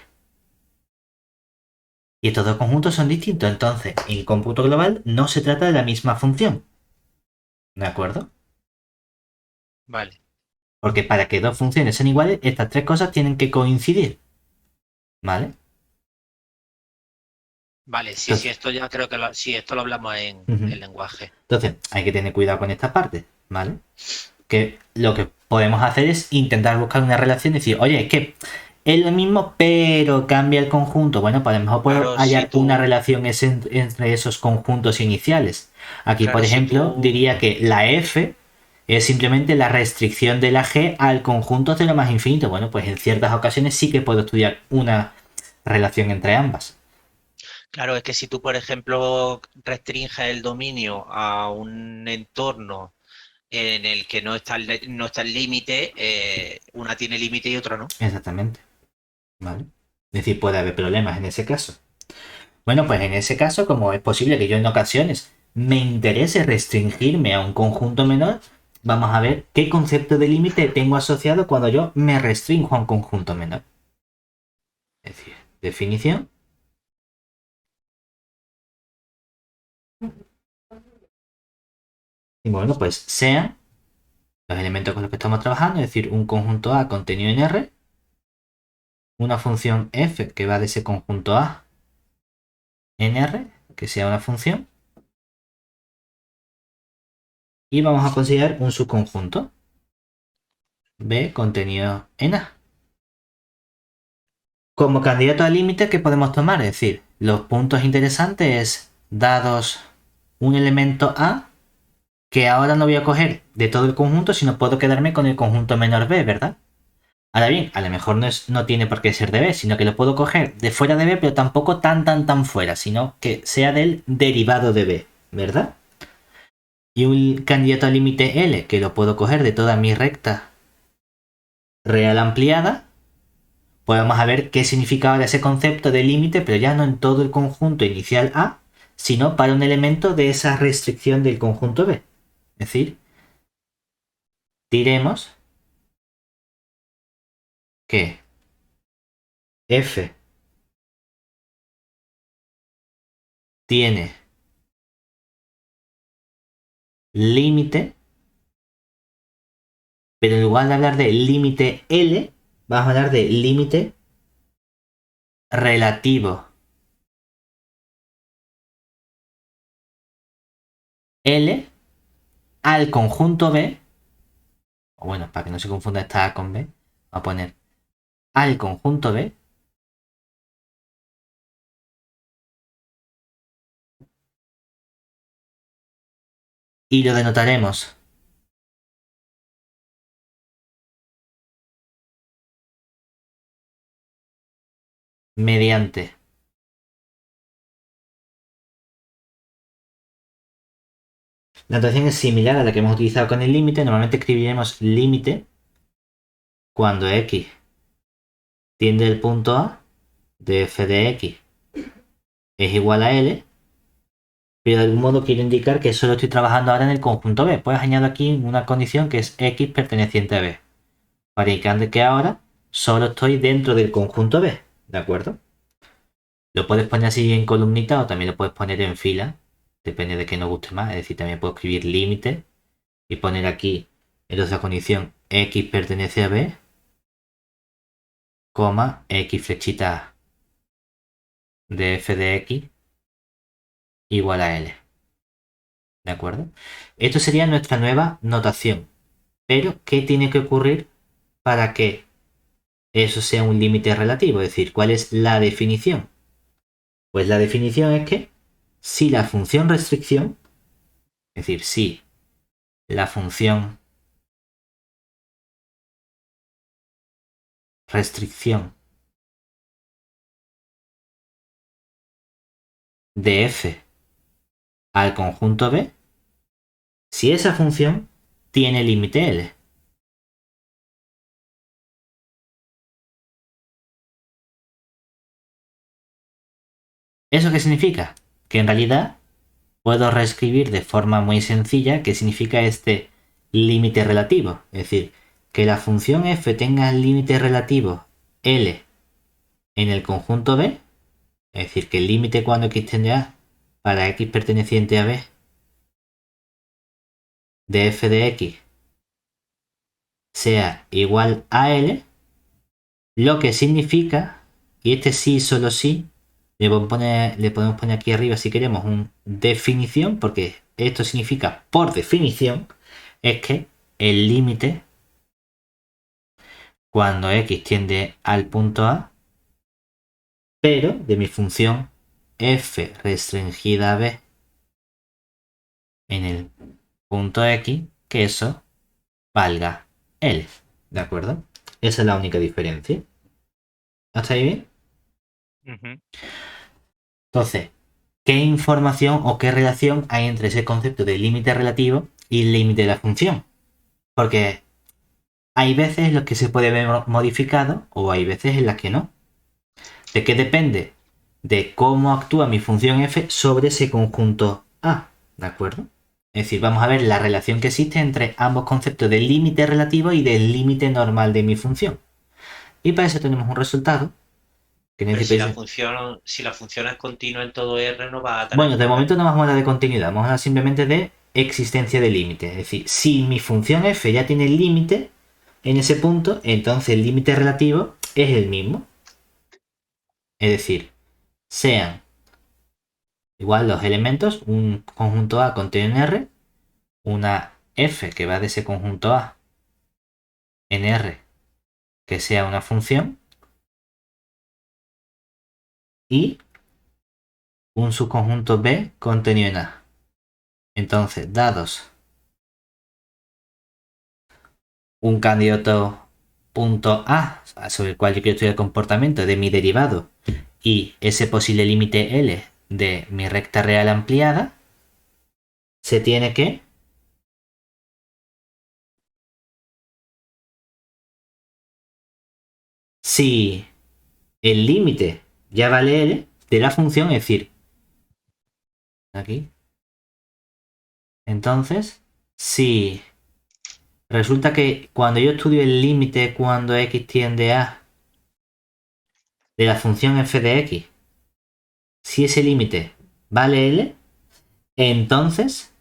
Y estos dos conjuntos son distintos, entonces en cómputo global no se trata de la misma función. ¿De acuerdo? Vale. Porque para que dos funciones sean iguales, estas tres cosas tienen que coincidir. ¿Vale? Vale, sí, Entonces, sí, esto ya creo que sí, esto lo hablamos en uh-huh. el lenguaje. Entonces, hay que tener cuidado con esta parte, ¿vale? Que lo que podemos hacer es intentar buscar una relación y decir, oye, es que es lo mismo, pero cambia el conjunto. Bueno, pues a lo mejor puedo Claro, hallar una relación entre esos conjuntos iniciales. Aquí, por claro, si ejemplo, tú, diría que la f es simplemente la restricción de la g al conjunto de lo más infinito. Bueno, pues en ciertas ocasiones sí que puedo estudiar una relación entre ambas. claro, es que si tú, por ejemplo, restringes el dominio a un entorno en el que no está el límite, una tiene límite y otra no. Exactamente. ¿Vale? Es decir, puede haber problemas en ese caso. Bueno, pues en ese caso, como es posible que yo en ocasiones me interese restringirme a un conjunto menor, vamos a ver qué concepto de límite tengo asociado cuando yo me restringo a un conjunto menor. Es decir, definición Y bueno, pues sean los elementos con los que estamos trabajando, es decir, un conjunto A contenido en R, una función f que va de ese conjunto A en R, que sea una función, y vamos a considerar un subconjunto B contenido en A. Como candidato al límite, ¿qué podemos tomar? Es decir, los puntos interesantes es dados un elemento A, que ahora no voy a coger de todo el conjunto, sino puedo quedarme con el conjunto menor B, ¿verdad? Ahora bien, a lo mejor no tiene por qué ser de B, sino que lo puedo coger de fuera de B, pero tampoco tan fuera, sino que sea del derivado de B, ¿verdad? Y un candidato al límite L, que lo puedo coger de toda mi recta real ampliada, pues vamos a ver qué significa ahora ese concepto de límite, pero ya no en todo el conjunto inicial A, sino para un elemento de esa restricción del conjunto B. Es decir, diremos que f tiene límite, pero en lugar de hablar de límite L, vamos a hablar de límite relativo L al conjunto B, o bueno, para que no se confunda esta A con B, vamos a poner al conjunto B, y lo denotaremos mediante la notación es similar a la que hemos utilizado con el límite. Normalmente escribiremos límite cuando x tiende el punto A de f de x es igual a L, pero de algún modo quiero indicar que solo estoy trabajando ahora en el conjunto B. Pues añado aquí una condición que es x perteneciente a B, para indicar que ahora solo estoy dentro del conjunto B, ¿de acuerdo? Lo puedes poner así en columnita o también lo puedes poner en fila, depende de qué nos guste más. Es decir, también puedo escribir límite y poner aquí en otra condición x pertenece a B, coma, x flechita de f de x igual a L. ¿De acuerdo? Esto sería nuestra nueva notación. Pero, ¿qué tiene que ocurrir para que eso sea un límite relativo? Es decir, ¿cuál es la definición? Pues la definición es que si la función restricción, es decir, si la función restricción de f al conjunto B, si esa función tiene límite L. ¿Eso qué significa? Que en realidad puedo reescribir de forma muy sencilla qué significa este límite relativo. Es decir, que la función f tenga el límite relativo L en el conjunto B, es decir, que el límite cuando x tiende a para x perteneciente a B de f de x sea igual a L, lo que significa, y este sí, solo sí, le podemos poner aquí arriba si queremos una definición, porque esto significa por definición, es que el límite cuando x tiende al punto A, pero de mi función f restringida a B en el punto X, que eso valga L. ¿De acuerdo? Esa es la única diferencia. ¿Hasta ahí bien? Ujú. Entonces, ¿qué información o qué relación hay entre ese concepto de límite relativo y el límite de la función? Porque hay veces en las que se puede ver modificado o hay veces en las que no. ¿De qué depende? De cómo actúa mi función f sobre ese conjunto A. ¿De acuerdo? Es decir, vamos a ver la relación que existe entre ambos conceptos del límite relativo y del límite normal de mi función. Y para eso tenemos un resultado que Pero necesita. si la función es continua en todo R, no va a tener Bueno, de problemas. momento no vamos a hablar de continuidad, vamos a hablar simplemente de existencia de límite. Es decir, si mi función f ya tiene el límite en ese punto, entonces el límite relativo es el mismo. Es decir, sean igual los elementos, un conjunto A contenido en R, una f que va de ese conjunto A en R, que sea una función, y un subconjunto B contenido en A. Entonces, dados un candidato punto A, sobre el cual yo quiero estudiar el comportamiento de mi derivado, y ese posible límite L de mi recta real ampliada, se tiene que si el límite ya vale L de la función, es decir, aquí, entonces, si resulta que cuando yo estudio el límite cuando x tiende a de la función f de x, si ese límite vale L, entonces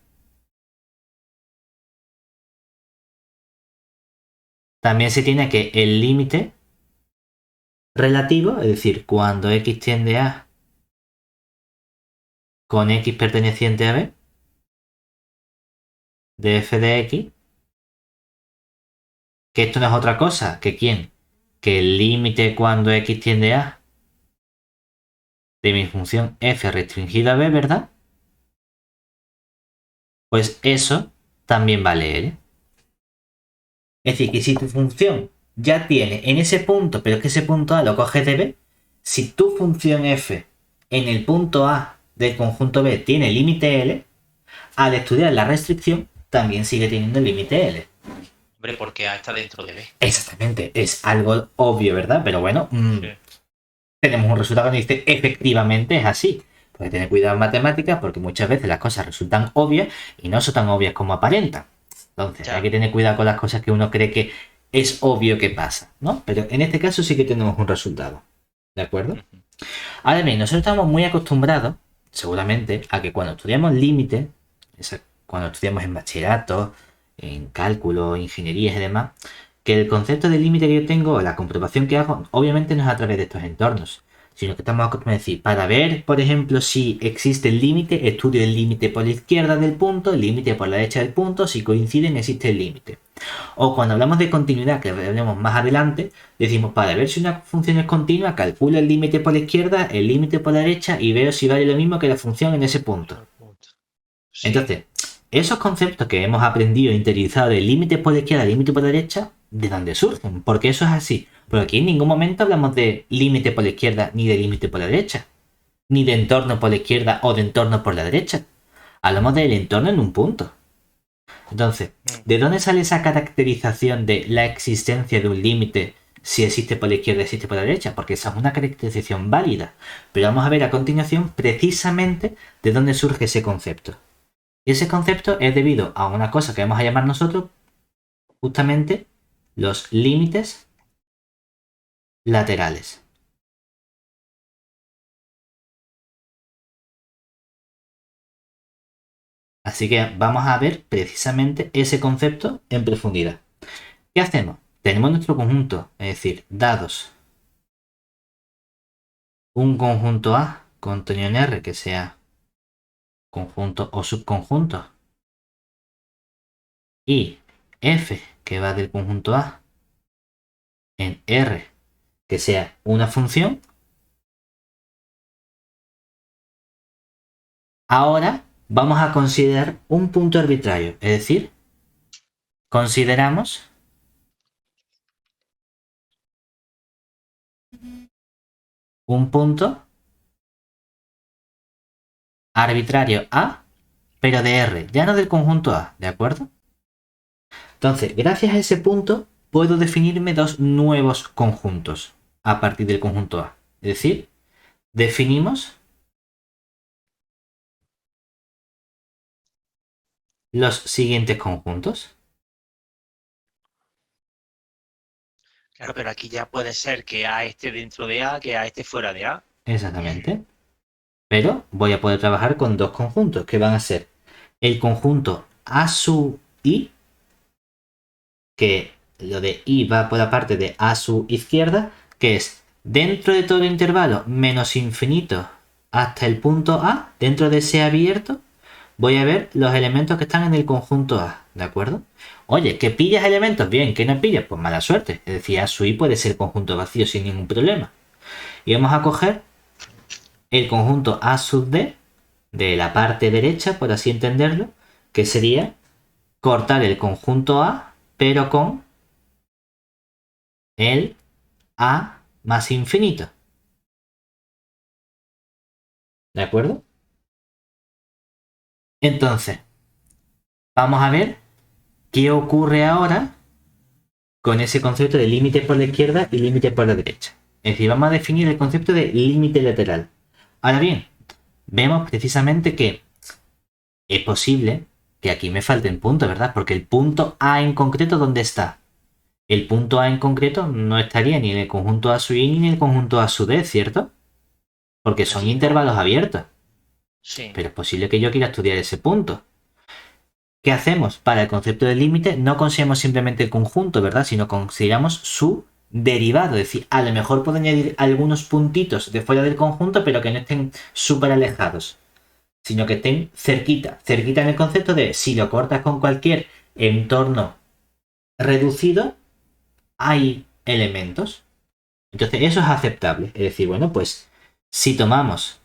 también se tiene que el límite relativo, es decir, cuando x tiende a con x perteneciente a b, de f de x, que esto no es otra cosa que quién, que el límite cuando x tiende a de mi función f restringida a b, ¿verdad? Pues eso también vale L. Es decir, que si tu función ya tiene en ese punto, pero es que ese punto A lo coges de B, si tu función f en el punto A del conjunto B tiene límite L, al estudiar la restricción también sigue teniendo límite L. Hombre, porque A está dentro de B. Exactamente, es algo obvio, ¿verdad? Pero bueno, Sí. tenemos un resultado que dice efectivamente es así. Pues hay que tener cuidado en matemáticas porque muchas veces las cosas resultan obvias y no son tan obvias como aparentan. Entonces, Ya. hay que tener cuidado con las cosas que uno cree que es obvio que pasa, ¿no? Pero en este caso sí que tenemos un resultado. ¿De acuerdo? Ujú. Ahora bien, nosotros estamos muy acostumbrados, seguramente, a que cuando estudiamos límite, cuando estudiamos en bachillerato, en cálculo, ingenierías y demás, que el concepto de límite que yo tengo, la comprobación que hago, obviamente no es a través de estos entornos, sino que estamos acostumbrados a decir, para ver, por ejemplo, si existe el límite, estudio el límite por la izquierda del punto, el límite por la derecha del punto, si coinciden existe el límite. O cuando hablamos de continuidad, que veremos más adelante, decimos, para ver si una función es continua, calculo el límite por la izquierda, el límite por la derecha y veo si vale lo mismo que la función en ese punto. Sí. Entonces, esos conceptos que hemos aprendido e interiorizado de límite por la izquierda, límite por la derecha, ¿de dónde surgen? Porque eso es así. Porque aquí en ningún momento hablamos de límite por la izquierda ni de límite por la derecha. Ni de entorno por la izquierda o de entorno por la derecha. Hablamos del entorno en un punto. Entonces, ¿de dónde sale esa caracterización de la existencia de un límite si existe por la izquierda, existe por la derecha? Porque esa es una caracterización válida. Pero vamos a ver a continuación precisamente de dónde surge ese concepto. Y ese concepto es debido a una cosa que vamos a llamar nosotros justamente los límites laterales. Así que vamos a ver precisamente ese concepto en profundidad. ¿Qué hacemos? Tenemos nuestro conjunto, es decir, dados un conjunto A contenido en R que sea conjunto o subconjunto y f que va del conjunto A en R que sea una función, ahora vamos a considerar un punto arbitrario, es decir, consideramos un punto arbitrario A, pero de R, ya no del conjunto A, ¿de acuerdo? Entonces, gracias a ese punto, puedo definirme dos nuevos conjuntos a partir del conjunto A. Es decir, definimos los siguientes conjuntos. Claro, pero aquí ya puede ser que A esté dentro de A, que A esté fuera de A. Exactamente. Pero voy a poder trabajar con dos conjuntos que van a ser el conjunto A sub I, que lo de I va por la parte de A sub izquierda, que es dentro de todo el intervalo menos infinito hasta el punto A, dentro de ese abierto, voy a ver los elementos que están en el conjunto A, ¿de acuerdo? Oye, ¿que pillas elementos? Bien, ¿que no pillas? Pues mala suerte. Es decir, A sub I puede ser conjunto vacío sin ningún problema. Y vamos a coger el conjunto A sub D de la parte derecha, por así entenderlo, que sería cortar el conjunto A, pero con el A más infinito. ¿De acuerdo? Entonces, vamos a ver qué ocurre ahora con ese concepto de límite por la izquierda y límite por la derecha. Es decir, vamos a definir el concepto de límite lateral. Ahora bien, vemos precisamente que es posible que aquí me falten puntos, ¿verdad? Porque el punto A en concreto, ¿dónde está? El punto A en concreto no estaría ni en el conjunto A sub i ni en el conjunto A sub d, ¿cierto? Porque son Allí no. intervalos abiertos. Sí. Pero es posible que yo quiera estudiar ese punto. ¿Qué hacemos? Para el concepto de límite no consideramos simplemente el conjunto, ¿verdad? Sino consideramos su derivado. Es decir, a lo mejor puedo añadir algunos puntitos de fuera del conjunto, pero que no estén súper alejados, sino que estén cerquita. Cerquita en el concepto de si lo cortas con cualquier entorno reducido, hay elementos. Entonces eso es aceptable. Es decir, bueno, pues si tomamos...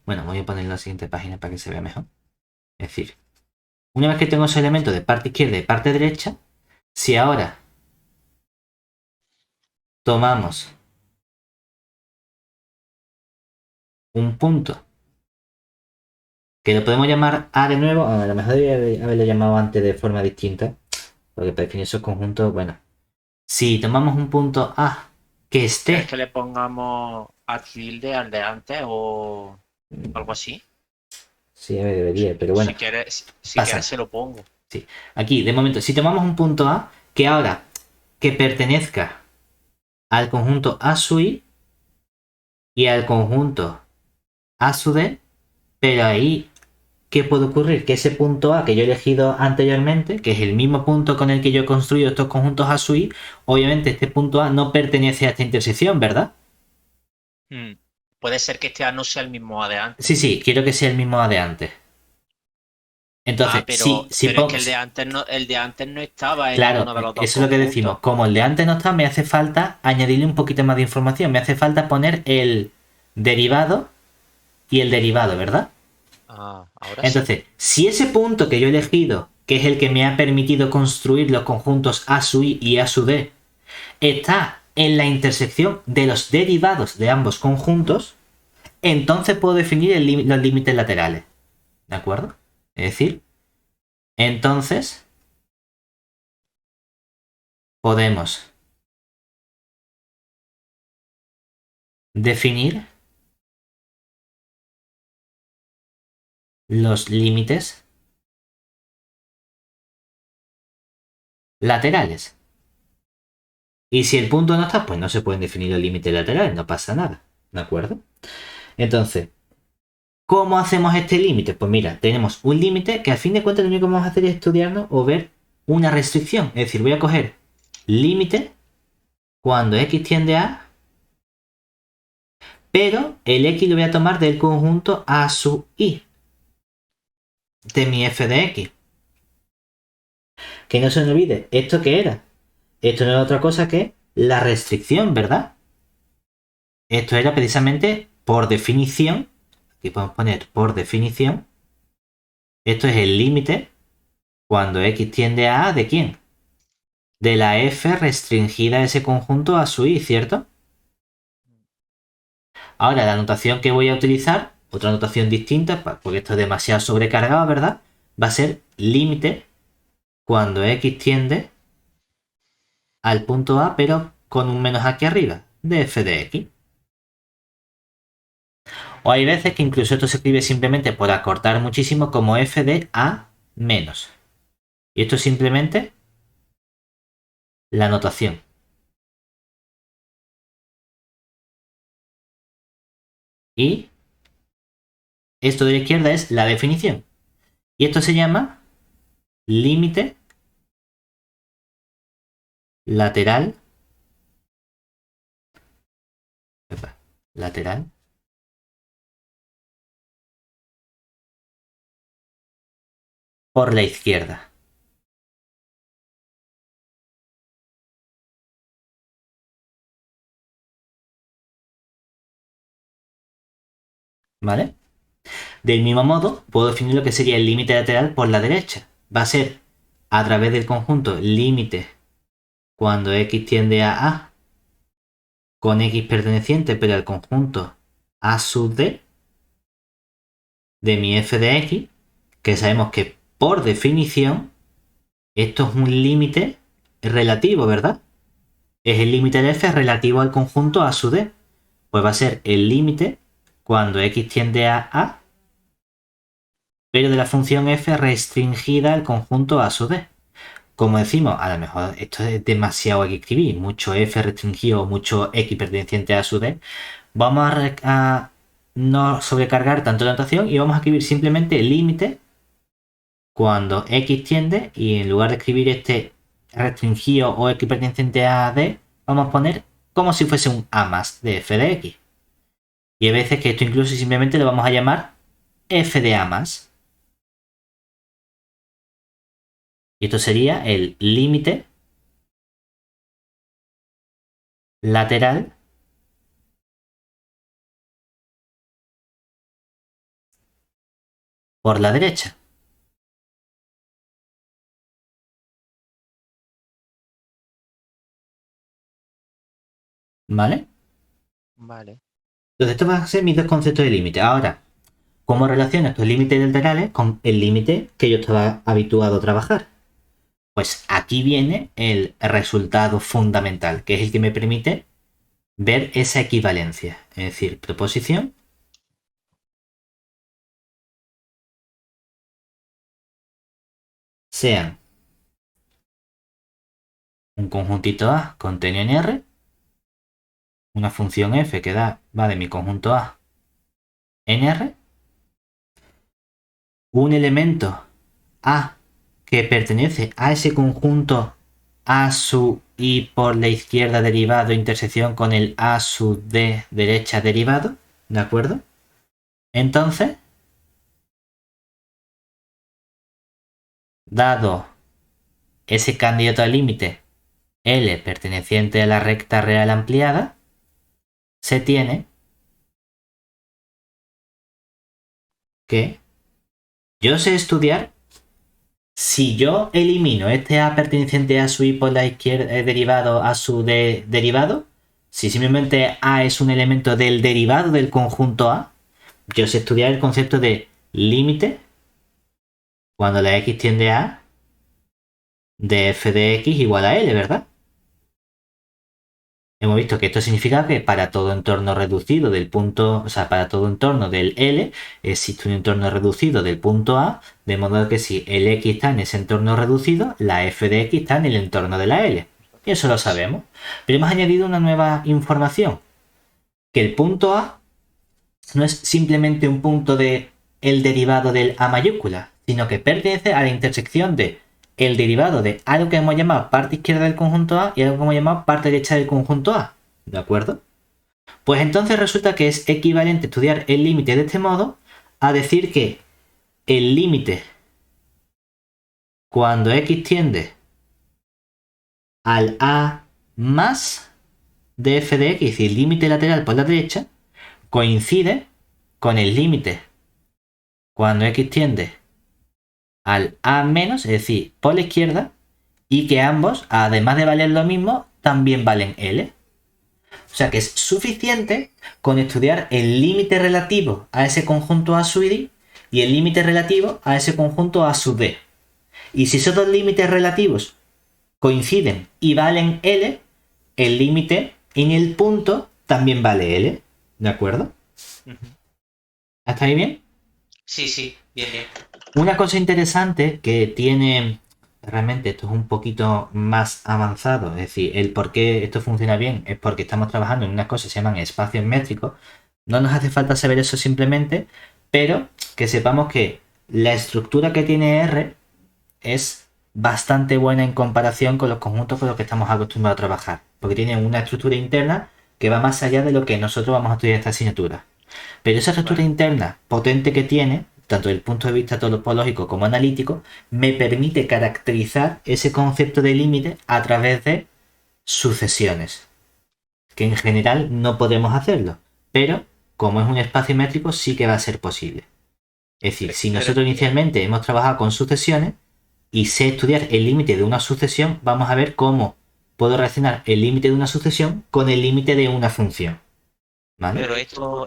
Bueno, voy a poner la siguiente página para que se vea mejor. Es decir, una vez que tengo ese elemento de parte izquierda y parte derecha, si ahora tomamos un punto que lo podemos llamar A de nuevo, a lo mejor debería haberlo llamado antes de forma distinta, porque para definir esos conjuntos, bueno, si tomamos un punto A que ¿Quieres esté... que le pongamos a tilde al de antes o algo así? Sí, debería, pero bueno, Si quieres pasa. se lo pongo. Sí. Aquí, de momento, si tomamos un punto A que ahora que pertenezca al conjunto A sub I y al conjunto A sub D, pero ahí, ¿qué puede ocurrir? Que ese punto A que yo he elegido anteriormente, que es el mismo punto con el que yo he construido estos conjuntos A sub I, obviamente este punto A no pertenece a esta intersección, ¿verdad? Puede ser que este A no sea el mismo A de antes. Sí, sí, quiero que sea el mismo A de antes. Entonces, Ah, si pero es pongo... que el de antes no estaba en Claro, ninguno de los dos eso es lo que decimos. conjuntos. Como el de antes no está, me hace falta añadirle un poquito más de información. Me hace falta poner el derivado y el derivado, ¿verdad? Ah, ahora sí. Entonces, si ese punto que yo he elegido, que es el que me ha permitido construir los conjuntos A sub i y A sub d, está en la intersección de los derivados de ambos conjuntos, entonces puedo definir los límites laterales. ¿De acuerdo? Es decir, entonces podemos definir los límites laterales. Y si el punto no está, pues no se pueden definir los límites laterales, no pasa nada. ¿De acuerdo? Entonces, ¿cómo hacemos este límite? Pues mira, tenemos un límite que al fin de cuentas lo único que vamos a hacer es estudiarnos o ver una restricción. Es decir, voy a coger límite cuando x tiende a, pero el x lo voy a tomar del conjunto a sub i de mi f de x. Que no se me olvide, ¿esto qué era? Esto no era otra cosa que la restricción, ¿verdad? Esto era precisamente por definición, aquí podemos poner por definición, esto es el límite cuando x tiende a ¿de quién? De la f restringida a ese conjunto a su i, ¿cierto? Ahora la notación que voy a utilizar, otra notación distinta, porque esto es demasiado sobrecargado, ¿verdad? Va a ser límite cuando x tiende al punto A, pero con un menos aquí arriba, de f de x. O hay veces que incluso esto se escribe simplemente por acortar muchísimo como f de a menos. Y esto es simplemente la notación. Y esto de la izquierda es la definición. Y esto se llama límite lateral. Lateral. Por la izquierda. ¿Vale? Del mismo modo, puedo definir lo que sería el límite lateral por la derecha. Va a ser a través del conjunto límite cuando x tiende a A con x perteneciente pero al conjunto A sub D de mi f de x, que sabemos que por definición esto es un límite relativo, ¿verdad? Es el límite de f relativo al conjunto A sub D. Pues va a ser el límite cuando x tiende a pero de la función f restringida al conjunto A sub D. Como decimos, a lo mejor esto es demasiado que escribir, mucho f restringido o mucho x perteneciente a sub D. Vamos a no sobrecargar tanto la notación y vamos a escribir simplemente el límite cuando x tiende, y en lugar de escribir este restringido o x perteneciente a D, vamos a poner como si fuese un a más de f de x. Y hay veces que esto incluso simplemente lo vamos a llamar f de a más. Y esto sería el límite lateral por la derecha. ¿Vale? Vale. Entonces, estos van a ser mis dos conceptos de límite. Ahora, ¿cómo relaciono estos límites laterales con el límite que yo estaba habituado a trabajar? Pues aquí viene el resultado fundamental, que es el que me permite ver esa equivalencia. Es decir, proposición sean un conjuntito A contenido en R, una función f que va de mi conjunto A en R, un elemento A que pertenece a ese conjunto A sub I por la izquierda derivado intersección con el A sub D derecha derivado, ¿de acuerdo? Entonces, dado ese candidato al límite L perteneciente a la recta real ampliada, se tiene que yo sé estudiar si yo elimino este A perteneciente a su I por la izquierda derivado a su D derivado, si simplemente A es un elemento del derivado del conjunto A, yo sé estudiar el concepto de límite cuando la x tiende a de f de x igual a L, ¿verdad? Hemos visto que esto significa que para todo entorno reducido del punto, o sea, para todo entorno del L, existe un entorno reducido del punto A, de modo que si el X está en ese entorno reducido, la f de X está en el entorno de la L. Y eso lo sabemos. Pero hemos añadido una nueva información, que el punto A no es simplemente un punto de el derivado del A mayúscula, sino que pertenece a la intersección de el derivado de algo que hemos llamado parte izquierda del conjunto A y algo que hemos llamado parte derecha del conjunto A. ¿De acuerdo? Pues entonces resulta que es equivalente estudiar el límite de este modo a decir que el límite cuando x tiende al A más de f de x, es decir, límite lateral por la derecha, coincide con el límite cuando x tiende al A menos, es decir, por la izquierda, y que ambos, además de valer lo mismo, también valen L. O sea que es suficiente con estudiar el límite relativo a ese conjunto A sub I y el límite relativo a ese conjunto A sub D. Y si esos dos límites relativos coinciden y valen L, el límite en el punto también vale L. ¿De acuerdo? ¿Hasta ahí bien? Sí, sí, bien, bien. Una cosa interesante que tiene, realmente esto es un poquito más avanzado, es decir, el por qué esto funciona bien es porque estamos trabajando en unas cosas que se llaman espacios métricos. No nos hace falta saber eso simplemente, pero que sepamos que la estructura que tiene R es bastante buena en comparación con los conjuntos con los que estamos acostumbrados a trabajar, porque tiene una estructura interna que va más allá de lo que nosotros vamos a estudiar en esta asignatura. Pero esa estructura interna potente que tiene, tanto desde el punto de vista topológico como analítico, me permite caracterizar ese concepto de límite a través de sucesiones, que en general no podemos hacerlo, pero como es un espacio métrico sí que va a ser posible. Es decir, si nosotros inicialmente hemos trabajado con sucesiones y sé estudiar el límite de una sucesión, vamos a ver cómo puedo relacionar el límite de una sucesión con el límite de una función. ¿Vale? Pero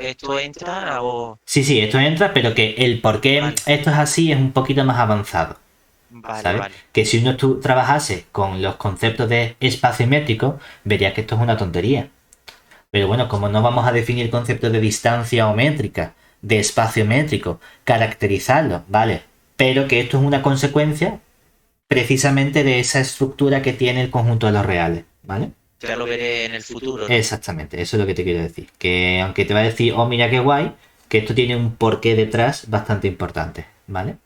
esto entra o... Sí, esto entra, pero que el por qué esto es así es un poquito más avanzado. ¿Sabes? Que si uno trabajase con los conceptos de espacio métrico, vería que esto es una tontería. Pero bueno, como no vamos a definir conceptos de distancia o métrica, de espacio métrico, caracterizarlo, ¿vale? Pero que esto es una consecuencia precisamente de esa estructura que tiene el conjunto de los reales, ¿vale? Ya lo veré en el futuro, ¿no? Exactamente, eso es lo que te quiero decir. Que aunque te va a decir, oh, mira qué guay, que esto tiene un porqué detrás bastante importante, ¿vale?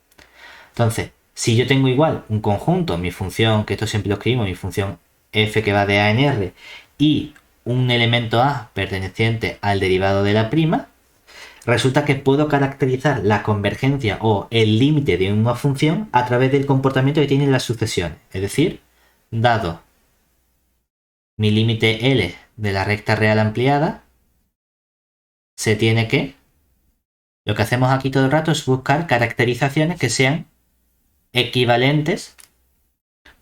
Entonces, si yo tengo igual un conjunto, mi función, que esto siempre lo escribimos, mi función f que va de a en r, y un elemento a perteneciente al derivado de la prima, resulta que puedo caracterizar la convergencia o el límite de una función a través del comportamiento que tienen las sucesiones. Es decir, dado mi límite L de la recta real ampliada, se tiene que... Lo que hacemos aquí todo el rato es buscar caracterizaciones que sean equivalentes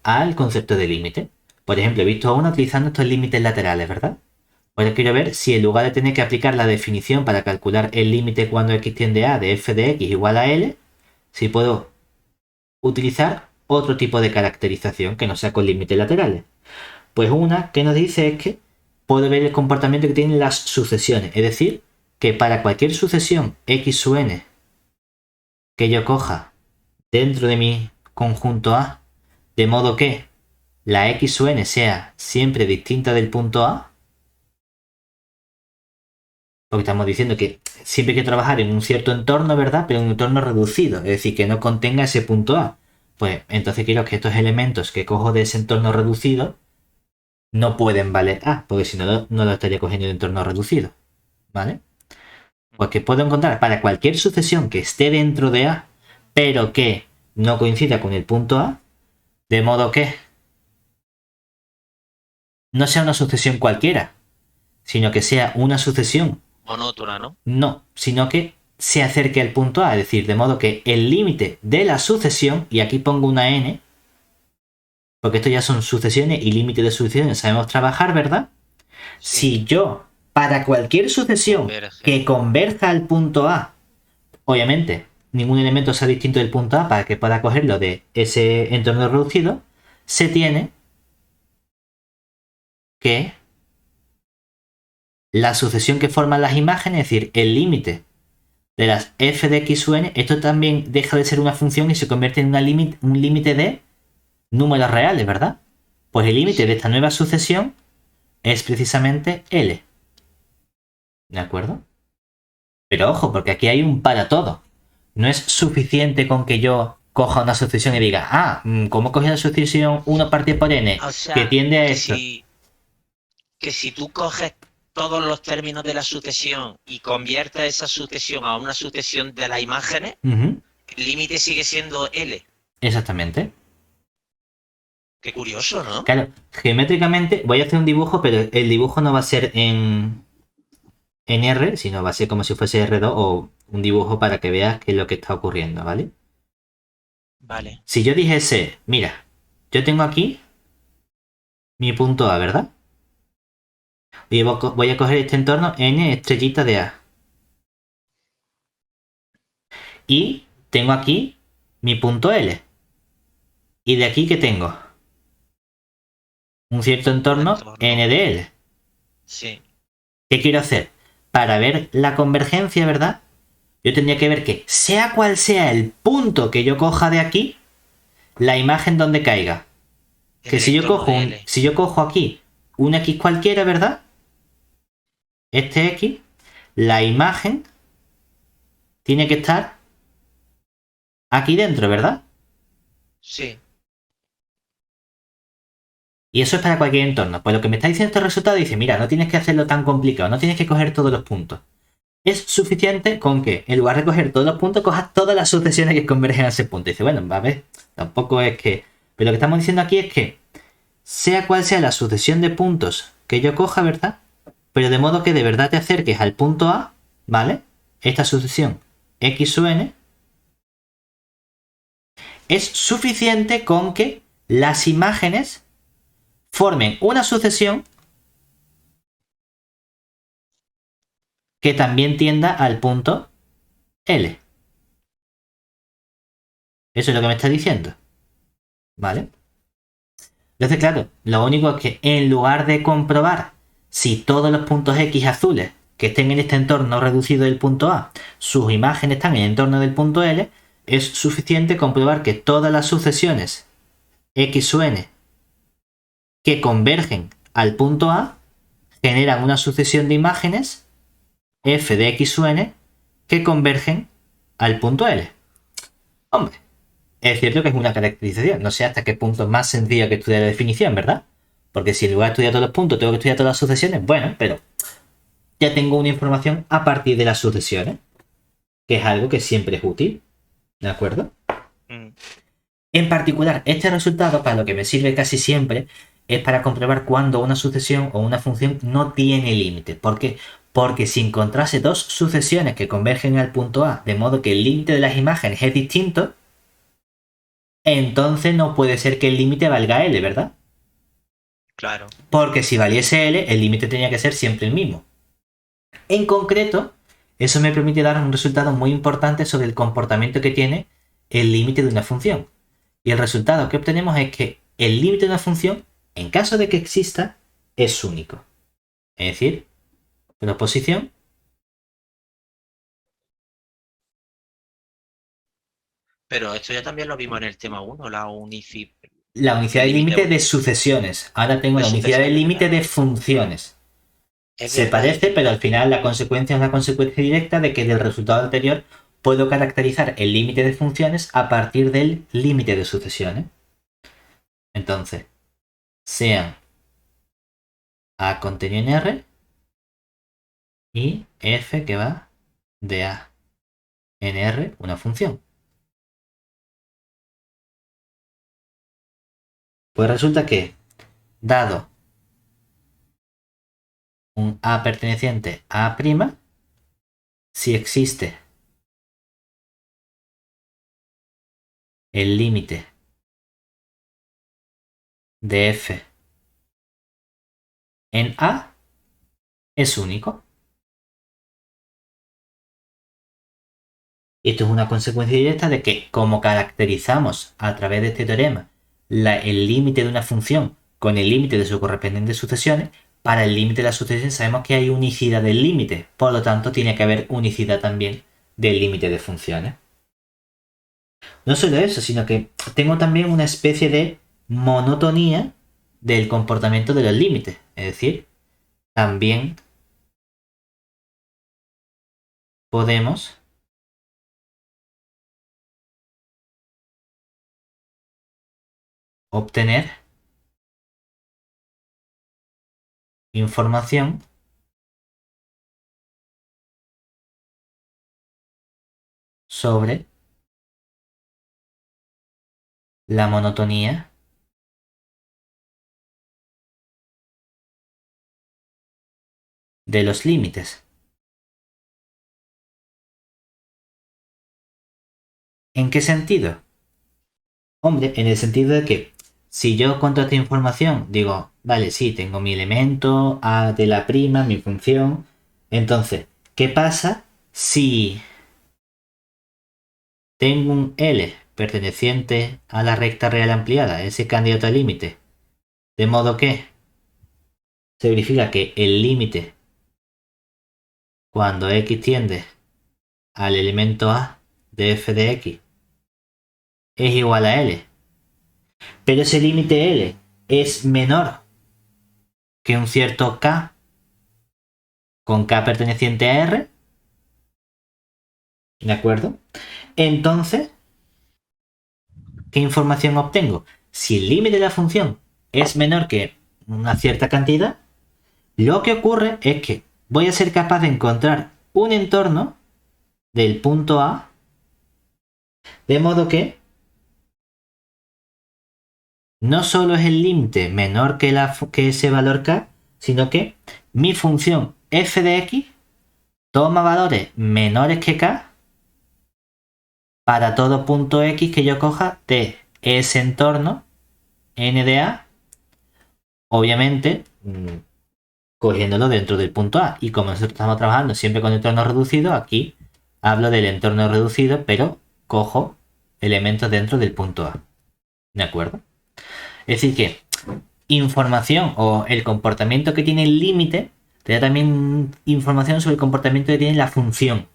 al concepto de límite. Por ejemplo, he visto a una utilizando estos límites laterales, ¿verdad? Ahora quiero ver si en lugar de tener que aplicar la definición para calcular el límite cuando x tiende a de f de x igual a L, si puedo utilizar otro tipo de caracterización que no sea con límites laterales. Pues una que nos dice es que puedo ver el comportamiento que tienen las sucesiones. Es decir, que para cualquier sucesión x sub n que yo coja dentro de mi conjunto A, de modo que la x sub n sea siempre distinta del punto A, porque estamos diciendo que siempre hay que trabajar en un cierto entorno, ¿verdad? Pero en un entorno reducido, es decir, que no contenga ese punto A. Pues entonces quiero que estos elementos que cojo de ese entorno reducido no pueden valer A, porque si no, no lo estaría cogiendo de entorno reducido, ¿vale? Pues que puedo encontrar para cualquier sucesión que esté dentro de A, pero que no coincida con el punto A, de modo que no sea una sucesión cualquiera, sino que sea una sucesión monótona, ¿no? No, sino que se acerque al punto A, es decir, de modo que el límite de la sucesión, y aquí pongo una n, porque esto ya son sucesiones y límite de sucesiones sabemos trabajar, ¿verdad? Sí. Si yo, para cualquier sucesión que converja al punto A, obviamente, ningún elemento sea distinto del punto A para que pueda cogerlo de ese entorno reducido, se tiene que la sucesión que forman las imágenes, es decir, el límite de las f de x sub n, esto también deja de ser una función y se convierte en un límite de números reales, ¿verdad? Pues el límite de esta nueva sucesión es precisamente L. ¿De acuerdo? Pero ojo, porque aquí hay un para todo. No es suficiente con que yo coja una sucesión y diga, ¿cómo cogí la sucesión 1 partido por n? O sea, que tiende a esto. Que si tú coges todos los términos de la sucesión y conviertes esa sucesión a una sucesión de las imágenes, el límite sigue siendo L. Exactamente. Qué curioso, ¿no? Claro, geométricamente voy a hacer un dibujo, pero el dibujo no va a ser en R, sino va a ser como si fuese R2 o un dibujo para que veas qué es lo que está ocurriendo, ¿vale? Vale. Si yo dijese, mira, yo tengo aquí mi punto A, ¿verdad? Y voy a coger este entorno n estrellita de A. Y tengo aquí mi punto L. Y de aquí, ¿qué tengo? Un cierto entorno n de L. Sí. ¿Qué quiero hacer? Para ver la convergencia, ¿verdad? Yo tendría que ver que, sea cual sea el punto que yo coja de aquí, la imagen donde caiga. Que si yo cojo aquí un X cualquiera, ¿verdad? Este X, la imagen tiene que estar aquí dentro, ¿verdad? Sí. Y eso es para cualquier entorno. Pues lo que me está diciendo este resultado dice, mira, no tienes que hacerlo tan complicado, no tienes que coger todos los puntos. Es suficiente con que, en lugar de coger todos los puntos, cojas todas las sucesiones que convergen a ese punto. Y dice, bueno, a ver, tampoco es que... Pero lo que estamos diciendo aquí es que, sea cual sea la sucesión de puntos que yo coja, ¿verdad? Pero de modo que de verdad te acerques al punto A, ¿vale? Esta sucesión X sub n es suficiente con que las imágenes formen una sucesión que también tienda al punto L. Eso es lo que me está diciendo. ¿Vale? Entonces, claro, lo único es que en lugar de comprobar si todos los puntos X azules que estén en este entorno reducido del punto A, sus imágenes están en el entorno del punto L, es suficiente comprobar que todas las sucesiones X sub n que convergen al punto A generan una sucesión de imágenes f de X sub n que convergen al punto L. Hombre, es cierto que es una caracterización, no sé hasta qué punto es más sencillo que estudiar la definición, ¿verdad? Porque si en lugar de estudiar todos los puntos tengo que estudiar todas las sucesiones, bueno, pero ya tengo una información a partir de las sucesiones, que es algo que siempre es útil, ¿de acuerdo? Mm. En particular, este resultado, para lo que me sirve casi siempre, es para comprobar cuando una sucesión o una función no tiene límite. ¿Por qué? Porque si encontrase dos sucesiones que convergen al punto A, de modo que el límite de las imágenes es distinto, entonces no puede ser que el límite valga L, ¿verdad? Claro. Porque si valiese L, el límite tenía que ser siempre el mismo. En concreto, eso me permite dar un resultado muy importante sobre el comportamiento que tiene el límite de una función. Y el resultado que obtenemos es que el límite de una función, en caso de que exista, es único. Es decir, proposición. Pero esto ya también lo vimos en el tema 1, la La unicidad el del límite límite de sucesiones. Ahora tengo de la unicidad del sucesiones, límite ¿verdad? de funciones. Es Se verdad, es parece, pero al verdad. final la consecuencia es una consecuencia directa de que del resultado anterior puedo caracterizar el límite de funciones a partir del límite de sucesiones. Entonces, sean A contenido en R y F que va de A en R, una función. Pues resulta que, dado un A perteneciente a A', si existe el límite de F en A, es único. Esto es una consecuencia directa de que, como caracterizamos a través de este teorema el límite de una función con el límite de sus correspondientes sucesiones, para el límite de las sucesiones sabemos que hay unicidad del límite, por lo tanto tiene que haber unicidad también del límite de funciones. No solo eso, sino que tengo también una especie de monotonía del comportamiento de los límites. Es decir, también podemos obtener información sobre la monotonía de los límites. ¿En qué sentido? Hombre, en el sentido de que si yo con toda esta información digo, vale, sí, tengo mi elemento A de la prima, mi función, entonces, ¿qué pasa si tengo un L perteneciente a la recta real ampliada, ese candidato al límite? De modo que se verifica que el límite cuando x tiende al elemento A de f de x es igual a L. Pero ese límite L es menor que un cierto K con K perteneciente a R. ¿De acuerdo? Entonces, ¿qué información obtengo? Si el límite de la función es menor que una cierta cantidad, lo que ocurre es que voy a ser capaz de encontrar un entorno del punto A, de modo que no solo es el límite menor que ese valor k, sino que mi función f de x toma valores menores que k para todo punto x que yo coja de ese entorno n de a, obviamente cogiéndolo dentro del punto A. Y como nosotros estamos trabajando siempre con entornos reducidos, aquí hablo del entorno reducido, pero cojo elementos dentro del punto A. ¿De acuerdo? Es decir que información o el comportamiento que tiene el límite te da también información sobre el comportamiento que tiene la función.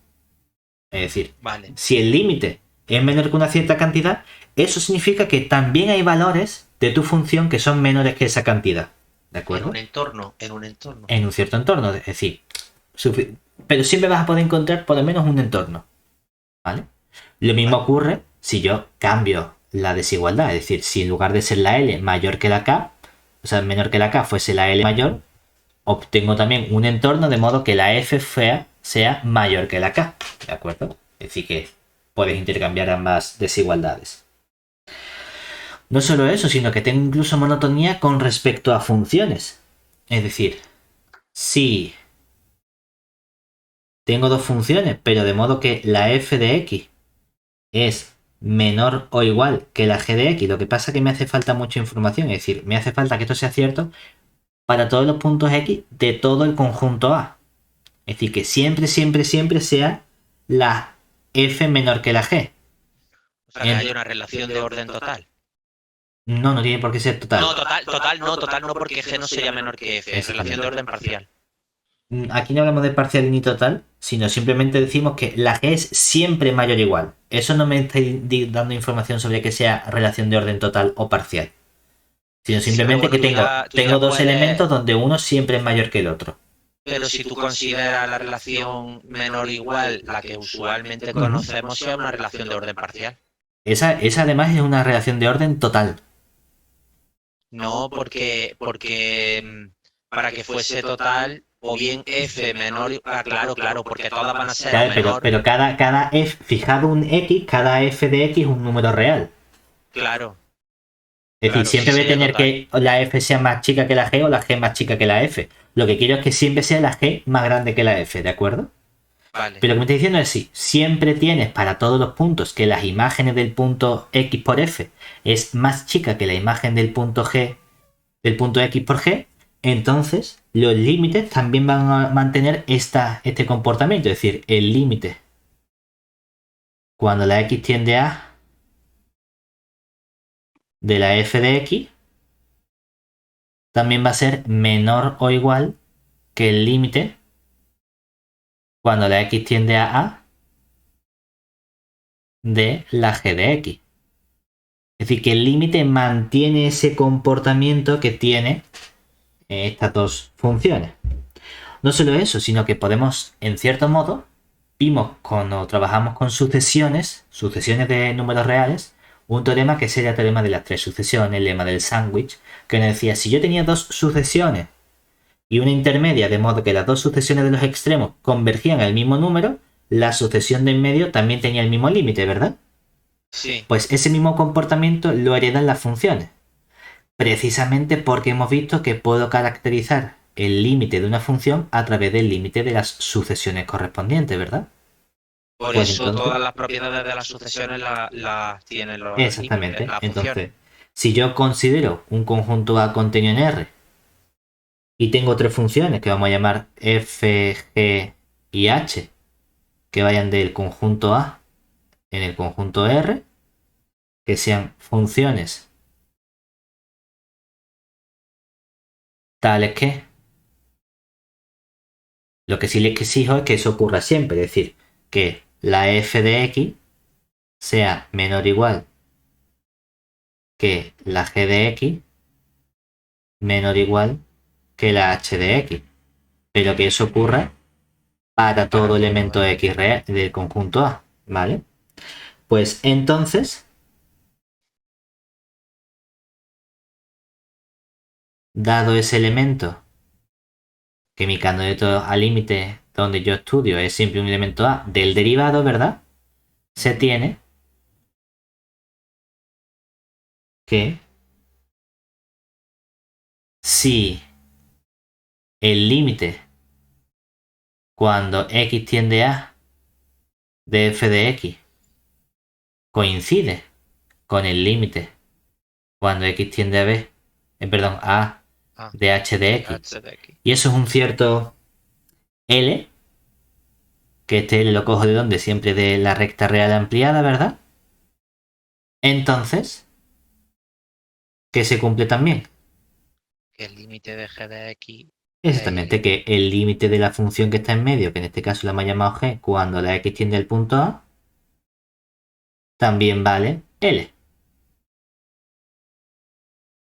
Es decir, Vale. si el límite es menor que una cierta cantidad, eso significa que también hay valores de tu función que son menores que esa cantidad. ¿De acuerdo? En un entorno. En un cierto entorno, es decir, pero siempre vas a poder encontrar por lo menos un entorno. ¿Vale? Lo mismo ocurre si yo cambio la desigualdad, es decir, si en lugar de ser la L mayor que la K, o sea, menor que la K fuese la L mayor, obtengo también un entorno de modo que la F sea mayor que la K, ¿de acuerdo? Es decir, que puedes intercambiar ambas desigualdades. No solo eso, sino que tengo incluso monotonía con respecto a funciones. Es decir, si tengo dos funciones, pero de modo que la f de x es menor o igual que la g de x, lo que pasa es que me hace falta mucha información, es decir, me hace falta que esto sea cierto para todos los puntos x de todo el conjunto A. Es decir, que siempre, siempre, siempre sea la f menor que la g. O sea, que hay una relación de orden total. No, no tiene por qué ser total. No, total no, porque G no sería menor que F, es relación de orden parcial. Aquí no hablamos de parcial ni total, sino simplemente decimos que la G es siempre mayor o igual. Eso no me está dando información sobre que sea relación de orden total o parcial. Sino simplemente que tengo dos elementos donde uno siempre es mayor que el otro. Pero si tú consideras la relación menor o igual, la que usualmente conocemos, sea una relación de orden parcial. Esa además es una relación de orden total. No, porque para que fuese total, o bien F menor, claro, porque todas van a ser Claro, menor. pero cada F, fijado un X, cada F de X es un número real. Claro. Es decir, siempre voy a tener que la F sea más chica que la G o la G más chica que la F. Lo que quiero es que siempre sea la G más grande que la F, ¿de acuerdo? Vale. Pero lo que me estoy diciendo es sí, siempre tienes para todos los puntos que las imágenes del punto X por F es más chica que la imagen del punto G, del punto X por G, entonces los límites también van a mantener este comportamiento. Es decir, el límite cuando la X tiende a de la F de X también va a ser menor o igual que el límite cuando la X tiende a A de la G de X. Es decir, que el límite mantiene ese comportamiento que tiene estas dos funciones. No solo eso, sino que podemos, en cierto modo, vimos cuando trabajamos con sucesiones de números reales, un teorema que sería el teorema de las tres sucesiones, el lema del sándwich, que nos decía, si yo tenía dos sucesiones y una intermedia, de modo que las dos sucesiones de los extremos convergían al mismo número, la sucesión de en medio también tenía el mismo límite, ¿verdad? Sí. Pues ese mismo comportamiento lo heredan las funciones. Precisamente porque hemos visto que puedo caracterizar el límite de una función a través del límite de las sucesiones correspondientes, ¿verdad? Por Pues eso entonces, todas las propiedades de las sucesiones las tienen los exactamente. límites, las Entonces, funciones. si yo considero un conjunto A contenido en R y tengo tres funciones que vamos a llamar F, G y H, que vayan del conjunto A en el conjunto R, que sean funciones tales que lo que sí les exijo es que eso ocurra siempre, es decir, que la f de x sea menor o igual que la g de x, menor o igual que la h de x, pero que eso ocurra para todo elemento x real del conjunto A. ¿vale? Pues entonces, dado ese elemento, que mi candidato al límite donde yo estudio es siempre un elemento A del derivado, ¿verdad? Se tiene que si el límite cuando x tiende a de f de x coincide con el límite cuando x tiende a b, perdón, a Ah, de h de de x, H de aquí. y eso es un cierto L, que este L lo cojo de donde, siempre de la recta real ampliada, ¿verdad? Entonces, ¿qué se cumple también? Que el límite de g de x Exactamente, que el límite de la función que está en medio, que en este caso la hemos llamado g, cuando la x tiende al punto A, también vale L.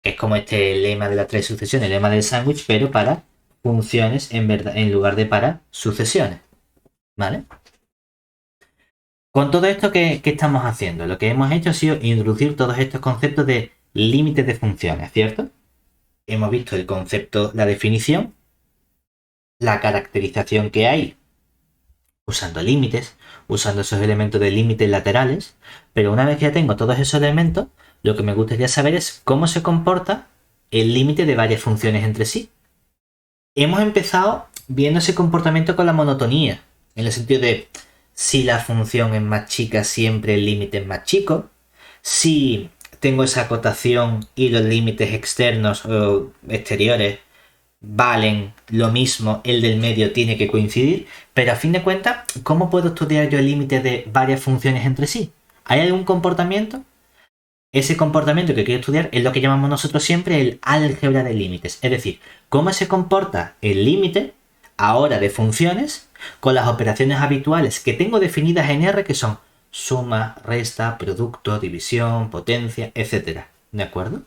Es como este lema de las tres sucesiones, el lema del sándwich, pero para funciones en verdad, en lugar de para sucesiones. ¿Vale? Con todo esto, ¿qué estamos haciendo? Lo que hemos hecho ha sido introducir todos estos conceptos de límites de funciones, ¿cierto? Hemos visto el concepto, la definición, la caracterización que hay usando límites, usando esos elementos de límites laterales, pero una vez que ya tengo todos esos elementos, lo que me gustaría saber es cómo se comporta el límite de varias funciones entre sí. Hemos empezado viendo ese comportamiento con la monotonía, en el sentido de si la función es más chica, siempre el límite es más chico, si tengo esa acotación y los límites externos o exteriores valen lo mismo, el del medio tiene que coincidir, pero a fin de cuentas, ¿cómo puedo estudiar yo el límite de varias funciones entre sí? ¿Hay algún comportamiento? Ese comportamiento que quiero estudiar es lo que llamamos nosotros siempre el álgebra de límites, es decir, cómo se comporta el límite ahora de funciones con las operaciones habituales que tengo definidas en R, que son suma, resta, producto, división, potencia, etcétera. ¿De acuerdo?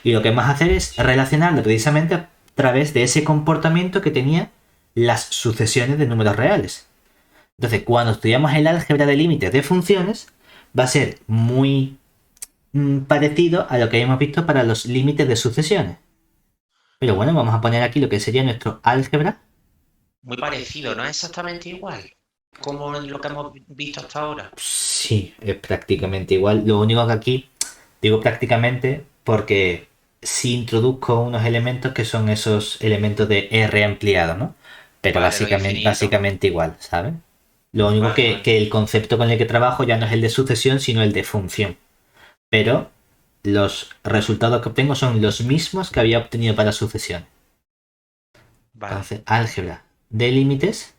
Y lo que vamos a hacer es relacionarlo precisamente a través de ese comportamiento que tenía las sucesiones de números reales. Entonces, cuando estudiamos el álgebra de límites de funciones, va a ser muy parecido a lo que hemos visto para los límites de sucesiones. Pero bueno, vamos a poner aquí lo que sería nuestro álgebra. muy parecido, no es exactamente igual como en lo que hemos visto hasta ahora. Sí, es prácticamente igual. Lo único que aquí digo prácticamente porque sí introduzco unos elementos que son esos elementos de R ampliado, ¿no? Pero Vale, lo infinito. básicamente igual, ¿sabes? Lo único Vale, vale. que el concepto con el que trabajo ya no es el de sucesión, sino el de función. Pero los resultados que obtengo son los mismos que había obtenido para sucesión. Vale. Entonces, álgebra de límites,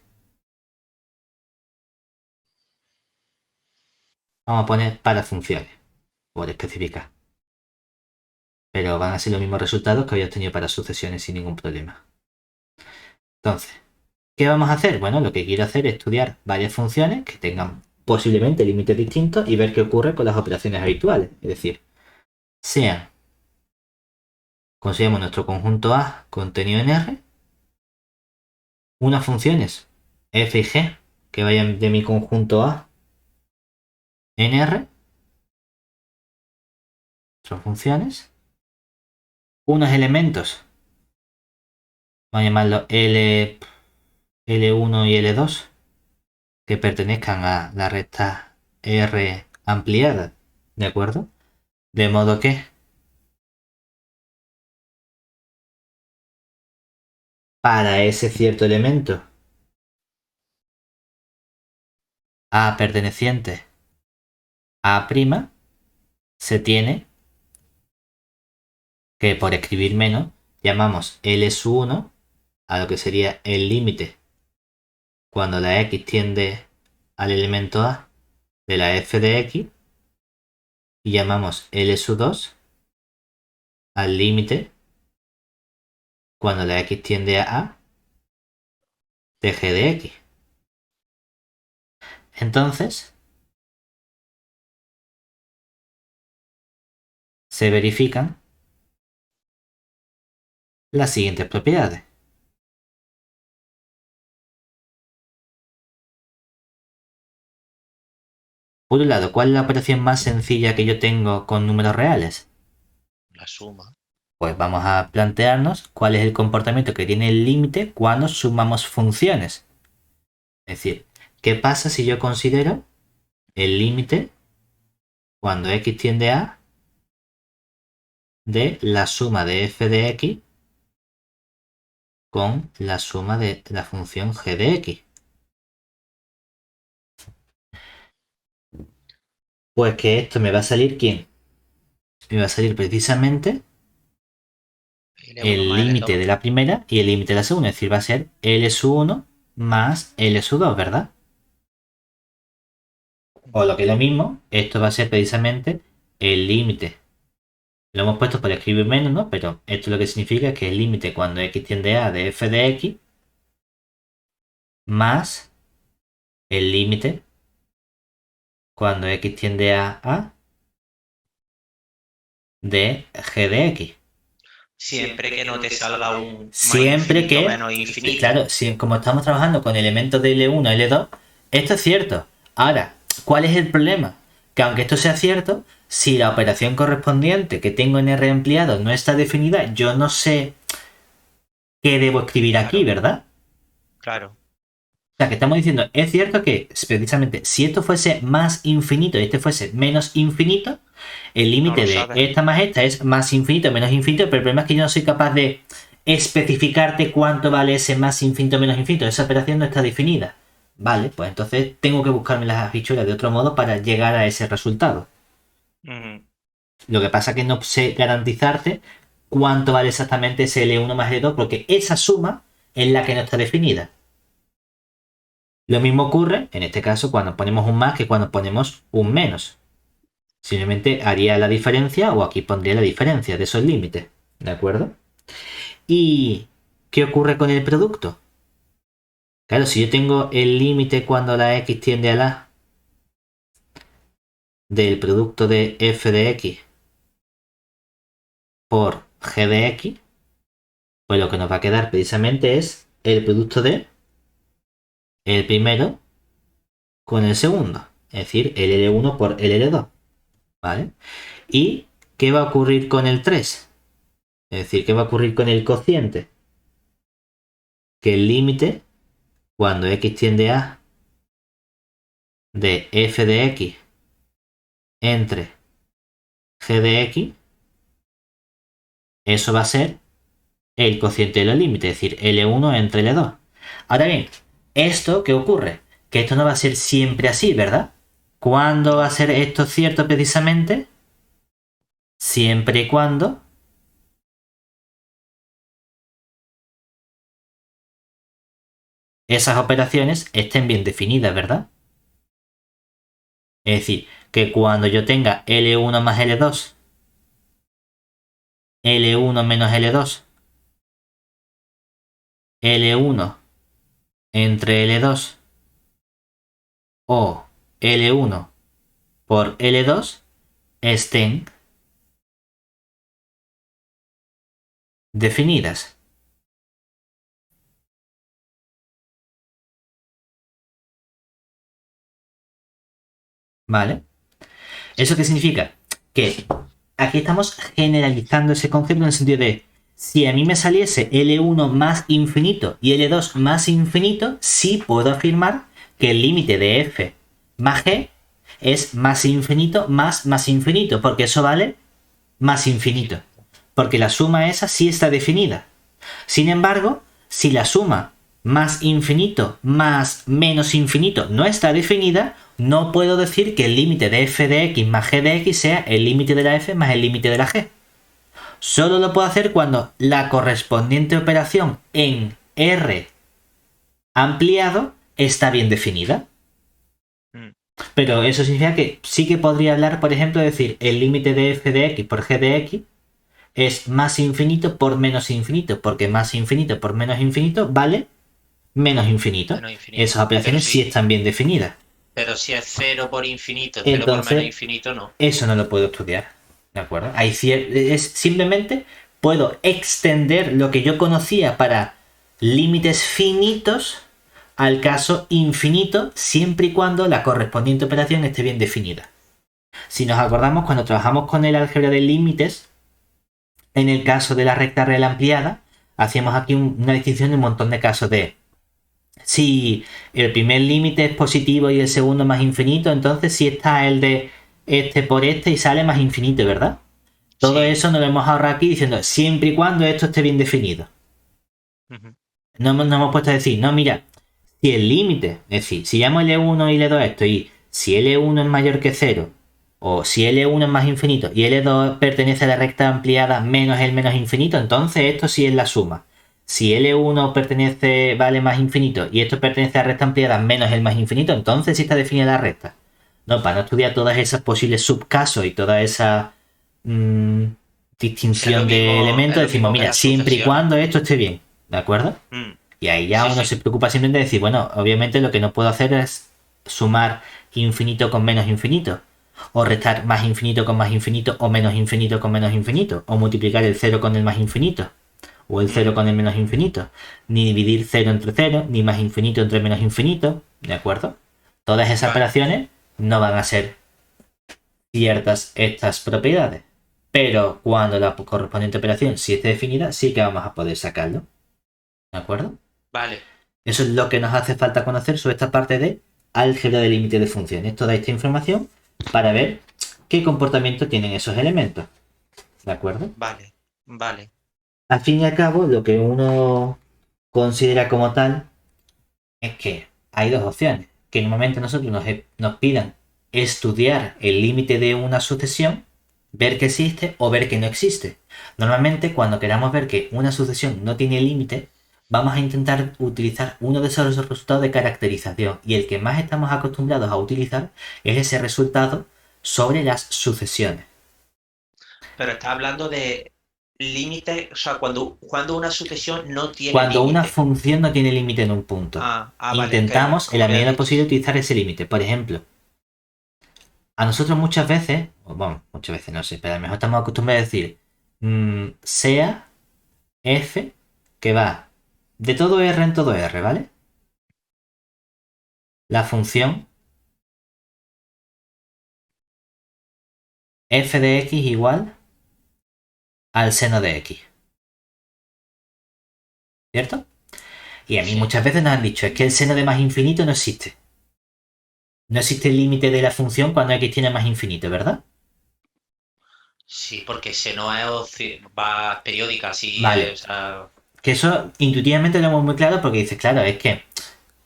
vamos a poner para funciones, por especificar. Pero van a ser los mismos resultados que había obtenido para sucesiones sin ningún problema. Entonces, ¿qué vamos a hacer? Bueno, lo que quiero hacer es estudiar varias funciones que tengan posiblemente límites distintos y ver qué ocurre con las operaciones habituales. Es decir, sean, consideramos nuestro conjunto A contenido en R, unas funciones f y g que vayan de mi conjunto A en R, son funciones, unos elementos, vamos a llamarlo L1 y L2, que pertenezcan a la recta R ampliada, ¿de acuerdo? De modo que para ese cierto elemento A perteneciente a' se tiene que, por escribir menos, llamamos L1 a lo que sería el límite cuando la x tiende al elemento A de la f de x, y llamamos L2 al límite cuando la x tiende a de g de x. Entonces, se verifican las siguientes propiedades. Por un lado, ¿cuál es la operación más sencilla que yo tengo con números reales? La suma. Pues vamos a plantearnos cuál es el comportamiento que tiene el límite cuando sumamos funciones. Es decir, ¿qué pasa si yo considero el límite cuando x tiende a de la suma de f de x con la suma de la función g de x? Pues que esto me va a salir ¿quién? Me va a salir precisamente L1 el más límite L2. de la primera y el límite de la segunda. Es decir, va a ser L sub 1 más L sub 2, ¿verdad? O lo que es lo mismo, esto va a ser precisamente el límite. Lo hemos puesto por escribir menos, ¿no? Pero esto lo que significa es que el límite cuando x tiende a de f de x más el límite cuando x tiende a de g de x. Siempre que no te salga un más Siempre infinito que, menos infinito. claro, como estamos trabajando con elementos de L1 L2, esto es cierto. Ahora, ¿cuál es el problema? Que aunque esto sea cierto, si la operación correspondiente que tengo en R ampliado no está definida, yo no sé qué debo escribir aquí, ¿verdad? Claro. O sea, que estamos diciendo, es cierto que precisamente si esto fuese más infinito y este fuese menos infinito, el límite de esta más esta es más infinito, menos infinito, pero el problema es que yo no soy capaz de especificarte cuánto vale ese más infinito, menos infinito. Esa operación no está definida. Vale, pues entonces tengo que buscarme las habichuelas de otro modo para llegar a ese resultado. Lo que pasa es que no sé garantizarte cuánto vale exactamente ese L1 más L2 porque esa suma es la que no está definida. Lo mismo ocurre, en este caso, cuando ponemos un más que cuando ponemos un menos. Simplemente haría la diferencia o aquí pondría la diferencia de esos límites. ¿De acuerdo? ¿Y qué ocurre con el producto? Claro, si yo tengo el límite cuando la x tiende a la del producto de f de x por g de x, pues lo que nos va a quedar precisamente es el producto de el primero con el segundo. Es decir, el L1 por el L2. ¿Vale? ¿Y qué va a ocurrir con el 3? Es decir, ¿qué va a ocurrir con el cociente? Que el límite, cuando x tiende a de f de x entre g de x, eso va a ser el cociente de los límites, es decir, L1 entre L2. Ahora bien, ¿esto qué ocurre? Que esto no va a ser siempre así, ¿verdad? ¿Cuándo va a ser esto cierto precisamente? Siempre y cuando esas operaciones estén bien definidas, ¿verdad? Es decir, que cuando yo tenga L1 más L2, L1 menos L2, L1 entre L2 o L1 por L2 estén definidas. ¿Vale? ¿Eso qué significa? Que aquí estamos generalizando ese concepto en el sentido de si a mí me saliese L1 más infinito y L2 más infinito, sí puedo afirmar que el límite de f más g es más infinito más infinito, porque eso vale más infinito. Porque la suma esa sí está definida. Sin embargo, si la suma más infinito más menos infinito no está definida, no puedo decir que el límite de f de x más g de x sea el límite de la f más el límite de la g. Solo lo puedo hacer cuando la correspondiente operación en R ampliado está bien definida. Pero eso significa que sí que podría hablar, por ejemplo, decir el límite de f de x por g de x es más infinito por menos infinito, porque más infinito por menos infinito vale menos infinito. Esas operaciones sí están bien definidas. Pero si es 0 por infinito, 0 por menos infinito, no. Eso no lo puedo estudiar. ¿De acuerdo? Simplemente puedo extender lo que yo conocía para límites finitos al caso infinito siempre y cuando la correspondiente operación esté bien definida. Si nos acordamos, cuando trabajamos con el álgebra de límites, en el caso de la recta real ampliada, hacíamos aquí una distinción de un montón de casos de si el primer límite es positivo y el segundo más infinito, entonces sí está el de este por este y sale más infinito, ¿verdad? Todo eso nos lo hemos ahorrado aquí diciendo siempre y cuando esto esté bien definido. No hemos puesto a decir, no, mira, si el límite, es decir, si llamo L1 y L2 esto y si L1 es mayor que 0 o si L1 es más infinito y L2 pertenece a la recta ampliada menos el menos infinito, entonces esto sí es la suma. Si L1 vale más infinito y esto pertenece a la recta ampliada menos el más infinito, entonces sí está definida la recta. No, para no estudiar todas esas posibles subcasos y toda esa distinción de elementos, decimos, mira, siempre y cuando esto esté bien, ¿de acuerdo? Y ahí ya uno se preocupa simplemente de decir, bueno, obviamente lo que no puedo hacer es sumar infinito con menos infinito, o restar más infinito con más infinito, o menos infinito con menos infinito, o multiplicar el 0 con el más infinito, o el 0 con el menos infinito, ni dividir 0 entre 0, ni más infinito entre menos infinito, ¿de acuerdo? Todas esas operaciones no van a ser ciertas estas propiedades, pero cuando la correspondiente operación sí esté definida, sí que vamos a poder sacarlo, ¿de acuerdo? Vale. Eso es lo que nos hace falta conocer sobre esta parte de álgebra de límite de funciones. Toda esta información para ver qué comportamiento tienen esos elementos. ¿De acuerdo? Vale, vale. Al fin y al cabo, lo que uno considera como tal es que hay dos opciones. Que normalmente nosotros nos pidan estudiar el límite de una sucesión, ver que existe o ver que no existe. Normalmente cuando queramos ver que una sucesión no tiene límite, vamos a intentar utilizar uno de esos resultados de caracterización, y el que más estamos acostumbrados a utilizar es ese resultado sobre las sucesiones. Pero está hablando de límite, o sea, cuando una sucesión no tiene Cuando límite. una función no tiene límite en un punto. Intentamos vale, en la medida posible utilizar ese límite. Por ejemplo, a nosotros muchas veces, bueno, muchas veces no sé, pero a lo mejor estamos acostumbrados a decir sea f que va de todo R en todo R, ¿vale? La función f de x igual al seno de x. ¿Cierto? Y a mí muchas veces nos han dicho, es que el seno de más infinito no existe. No existe el límite de la función cuando x tiene más infinito, ¿verdad? Sí, porque seno va periódica, sí. Vale. O sea, que eso intuitivamente lo hemos muy claro porque dices, claro, es que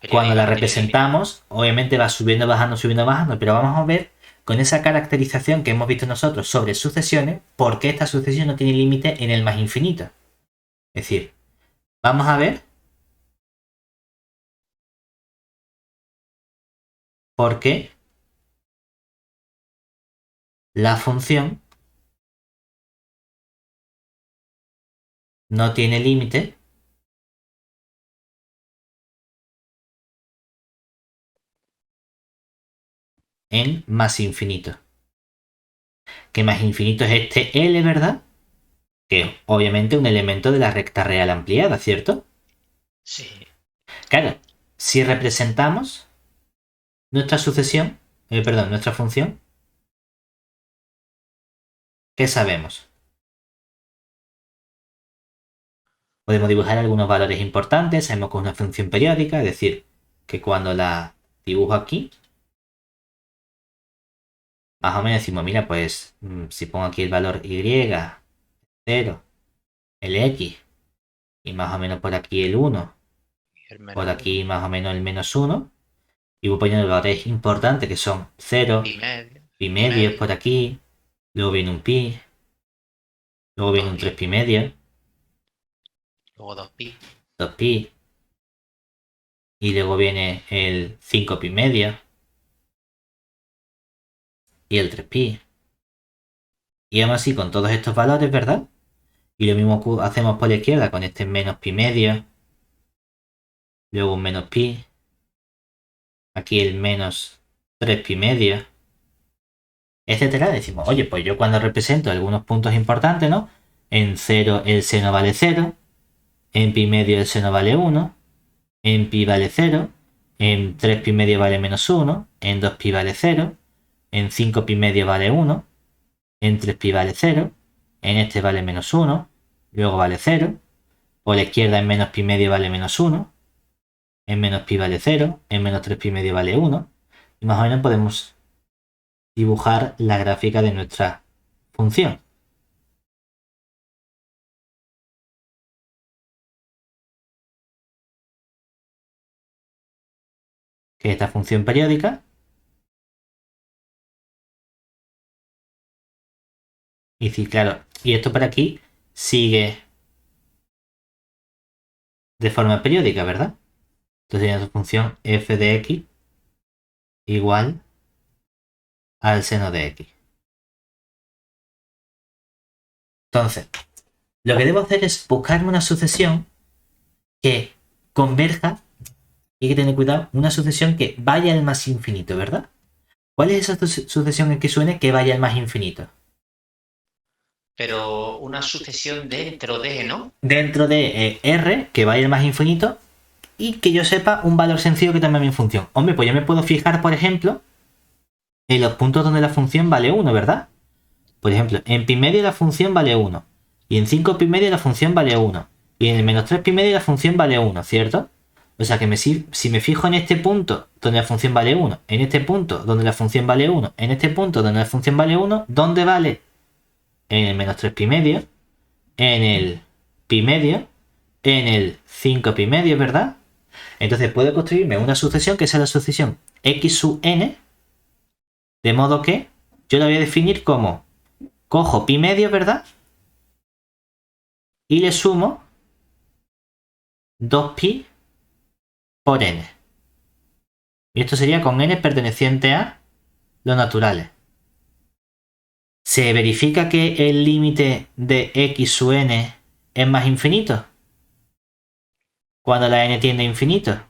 cuando la representamos, obviamente va subiendo, bajando, pero vamos a ver con esa caracterización que hemos visto nosotros sobre sucesiones, por qué esta sucesión no tiene límite en el más infinito. Es decir, vamos a ver por qué la función no tiene límite en más infinito. Que más infinito es este L, ¿verdad? Que es obviamente un elemento de la recta real ampliada, ¿cierto? Sí. Claro, si representamos nuestra sucesión, nuestra función, ¿qué sabemos? Podemos dibujar algunos valores importantes, sabemos que es una función periódica, es decir, que cuando la dibujo aquí, más o menos decimos, mira, pues si pongo aquí el valor y, 0, el x, y más o menos por aquí el 1, por aquí más o menos el -1, y voy poniendo valores importantes que son 0, pi medio por aquí, luego viene un pi, luego viene un 3 pi medio, luego 2pi, 2pi, y luego viene el 5 pi medio y el 3pi. Y aún así con todos estos valores, ¿verdad? Y lo mismo hacemos por la izquierda con este menos pi medio, luego un menos pi, aquí el menos 3 pi medio, etcétera. Decimos, oye, pues yo cuando represento algunos puntos importantes, ¿no? En 0 el seno vale 0, en pi medio el seno vale 1, en pi vale 0, en 3 pi medio vale menos 1, en 2 pi vale 0, en 5 pi medio vale 1, en 3 pi vale 0, en este vale menos 1, luego vale 0, por la izquierda en menos pi medio vale menos 1, en menos pi vale 0, en menos 3 pi medio vale 1, y más o menos podemos dibujar la gráfica de nuestra función. Que es esta función periódica. Y sí, claro, y esto por aquí sigue de forma periódica, ¿verdad? Entonces sería su función f de x igual al seno de x. Entonces, lo que debo hacer es buscarme una sucesión que converja, y hay que tener cuidado, una sucesión que vaya al más infinito, ¿verdad? ¿Cuál es esa sucesión en que suene que vaya al más infinito? Pero una sucesión dentro de, ¿no? Dentro de R, que vaya al más infinito, y que yo sepa un valor sencillo que también mi función. Hombre, pues yo me puedo fijar, por ejemplo, en los puntos donde la función vale 1, ¿verdad? Por ejemplo, en pi medio la función vale 1. Y en 5 pi medio la función vale 1. Y en el menos 3 pi medio la función vale 1, ¿cierto? O sea que si me fijo en este punto donde la función vale 1, en este punto donde la función vale 1, en este punto donde la función vale 1, ¿dónde vale? En el menos 3 pi medio, en el pi medio, en el 5 pi medio, ¿verdad? Entonces puedo construirme una sucesión que sea la sucesión x sub n, de modo que yo la voy a definir como cojo pi medio, ¿verdad? Y le sumo 2pi por n. Y esto sería con n perteneciente a los naturales. ¿Se verifica que el límite de x sub n es más infinito? Cuando la n tiende a infinito.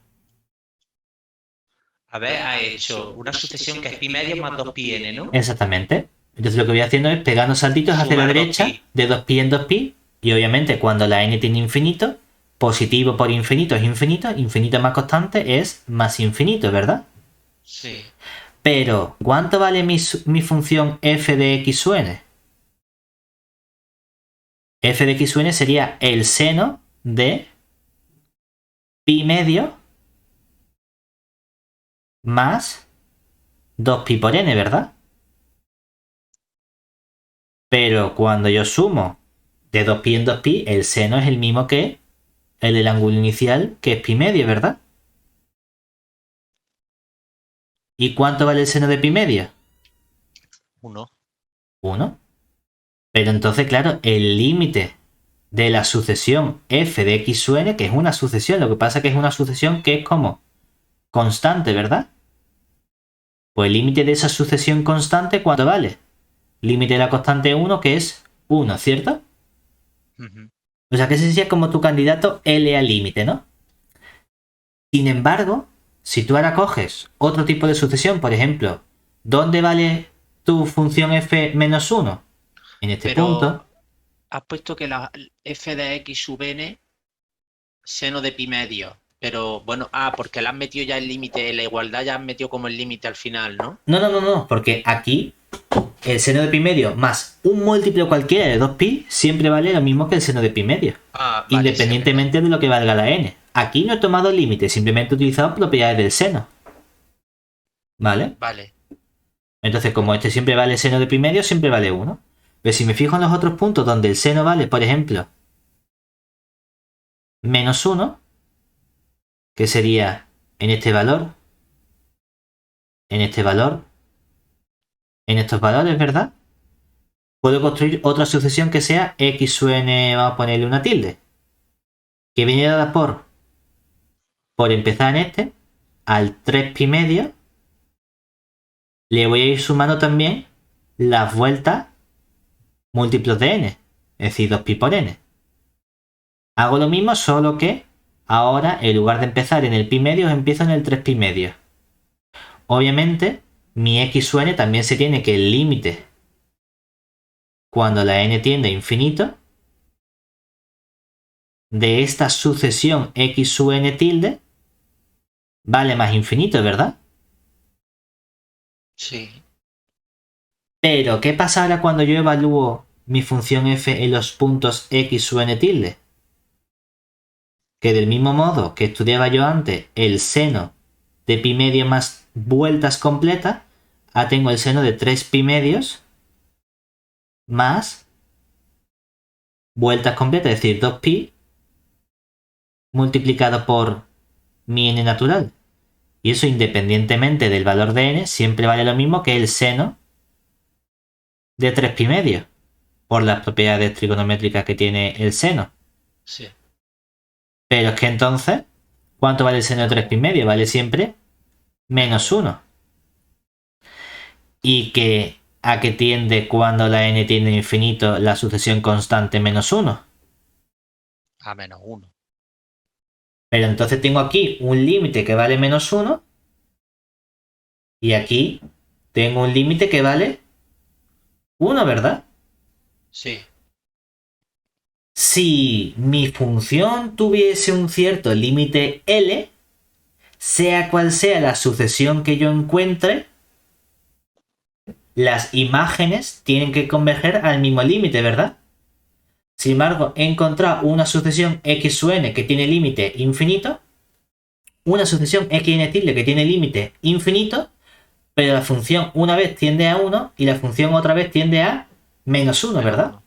A ver, ha hecho una sucesión que es pi medio más 2pi n, ¿no? Exactamente. Entonces lo que voy haciendo es pegando saltitos hacia la Sumar derecha 2pi. de 2pi en 2pi. Y obviamente cuando la n tiene infinito, positivo por infinito es infinito, infinito más constante es más infinito, ¿verdad? Sí. Pero, ¿cuánto vale mi función f de x sub n? F de x sub n sería el seno de pi medio más 2pi por n, ¿verdad? Pero cuando yo sumo de 2pi en 2pi, el seno es el mismo que el del ángulo inicial, que es pi medio, ¿verdad? ¿Y cuánto vale el seno de pi medio? 1. 1. Pero entonces, claro, el límite de la sucesión f de x sub n, que es una sucesión, lo que pasa que es una sucesión que es como constante, ¿verdad? Pues el límite de esa sucesión constante, ¿cuánto vale? Límite de la constante 1, que es 1, ¿cierto? O sea que ese sería como tu candidato L al límite, ¿no? Sin embargo, si tú ahora coges otro tipo de sucesión, por ejemplo, ¿dónde vale tu función f menos 1? En este punto. Pero has puesto que la f de x sub n, seno de pi medio. Pero bueno, porque le has metido ya el límite, en la igualdad ya has metido como el límite al final, ¿no? No, porque aquí el seno de pi medio más un múltiplo cualquiera de 2pi siempre vale lo mismo que el seno de pi medio. Vale, Independientemente de lo que valga la n. Aquí no he tomado el límite, simplemente he utilizado propiedades del seno. ¿Vale? Vale. Entonces, como este siempre vale seno de pi medio, siempre vale 1. Pero si me fijo en los otros puntos donde el seno vale, por ejemplo, menos 1, que sería en este valor, en este valor, en estos valores, ¿verdad? Puedo construir otra sucesión que sea x sub n, vamos a ponerle una tilde, que viene dada por empezar en este, al 3 pi medio, le voy a ir sumando también las vueltas múltiplos de n, es decir, 2pi por n. Hago lo mismo, solo que ahora en lugar de empezar en el pi medio, empiezo en el 3 pi medio. Obviamente, mi x sub n también se tiene que el límite cuando la n tiende a infinito de esta sucesión x sub n tilde vale más infinito, ¿verdad? Sí. Pero, ¿qué pasa ahora cuando yo evalúo mi función f en los puntos x sub n tilde? Que del mismo modo que estudiaba yo antes el seno de pi medio más vueltas completas, ahora tengo el seno de 3 pi medios más vueltas completas, es decir, 2pi multiplicado por mi n natural. Y eso, independientemente del valor de n, siempre vale lo mismo que el seno de 3 pi medio, por las propiedades trigonométricas que tiene el seno. Sí. Pero es que entonces, ¿cuánto vale el seno de 3 pi medio? Vale siempre menos 1. ¿Y que a qué tiende cuando la n tiende a infinito la sucesión constante menos 1? A -1. Pero entonces tengo aquí un límite que vale menos 1 y aquí tengo un límite que vale 1, ¿verdad? Sí. Si mi función tuviese un cierto límite L, sea cual sea la sucesión que yo encuentre, las imágenes tienen que converger al mismo límite, ¿verdad? Sin embargo, he encontrado una sucesión x sub n que tiene límite infinito, una sucesión xn tilde que tiene límite infinito, pero la función una vez tiende a 1 y la función otra vez tiende a menos 1, ¿verdad?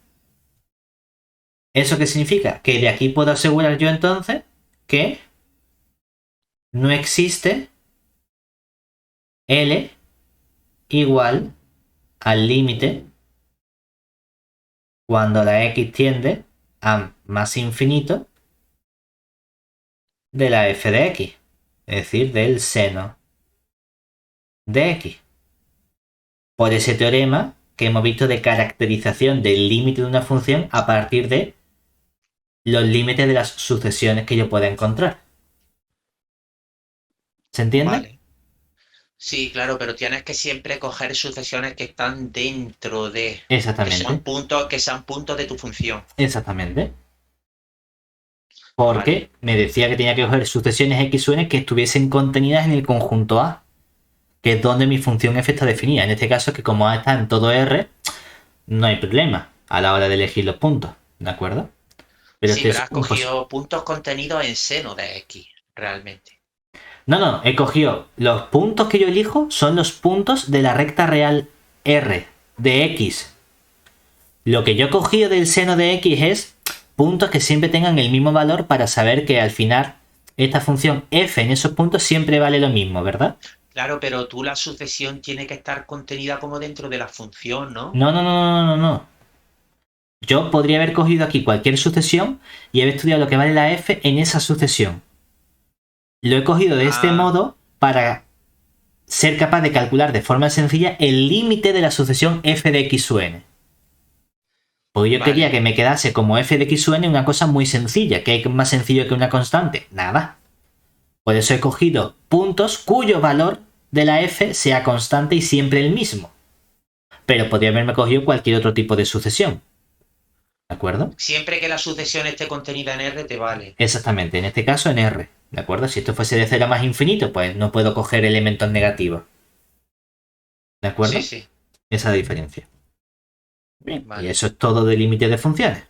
¿Eso qué significa? Que de aquí puedo asegurar yo entonces que no existe L igual al límite cuando la x tiende a más infinito de la f de x, es decir, del seno de x. Por ese teorema que hemos visto de caracterización del límite de una función a partir de los límites de las sucesiones que yo pueda encontrar. ¿Se entiende? Vale. Sí, claro, pero tienes que siempre coger sucesiones que están dentro de, Exactamente. que sean puntos de tu función. Exactamente. Vale. Porque me decía que tenía que coger sucesiones x o n que estuviesen contenidas en el conjunto A, que es donde mi función f está definida. En este caso, que como A está en todo R, no hay problema a la hora de elegir los puntos, ¿de acuerdo? Pero Sí, este pero es has un cogido puntos contenidos en seno de X, realmente. No, he cogido los puntos que yo elijo son los puntos de la recta real R de X. Lo que yo he cogido del seno de X es puntos que siempre tengan el mismo valor para saber que al final esta función f en esos puntos siempre vale lo mismo, ¿verdad? Claro, pero tú la sucesión tiene que estar contenida como dentro de la función, ¿no? No. Yo podría haber cogido aquí cualquier sucesión y haber estudiado lo que vale la f en esa sucesión. Lo he cogido de este Ah, modo para ser capaz de calcular de forma sencilla el límite de la sucesión f de x sub n. Porque yo quería vale. que me quedase como f de x sub n una cosa muy sencilla, que es más sencillo que una constante. Nada. Por eso he cogido puntos cuyo valor de la f sea constante y siempre el mismo. Pero podría haberme cogido cualquier otro tipo de sucesión. ¿De acuerdo? Siempre que la sucesión esté contenida en R te vale. Exactamente, en este caso en R. ¿De acuerdo? Si esto fuese de 0 a más infinito, pues no puedo coger elementos negativos. ¿De Sí, acuerdo? sí. Esa es la diferencia. Bien, y Vale. eso es todo de límite de funciones.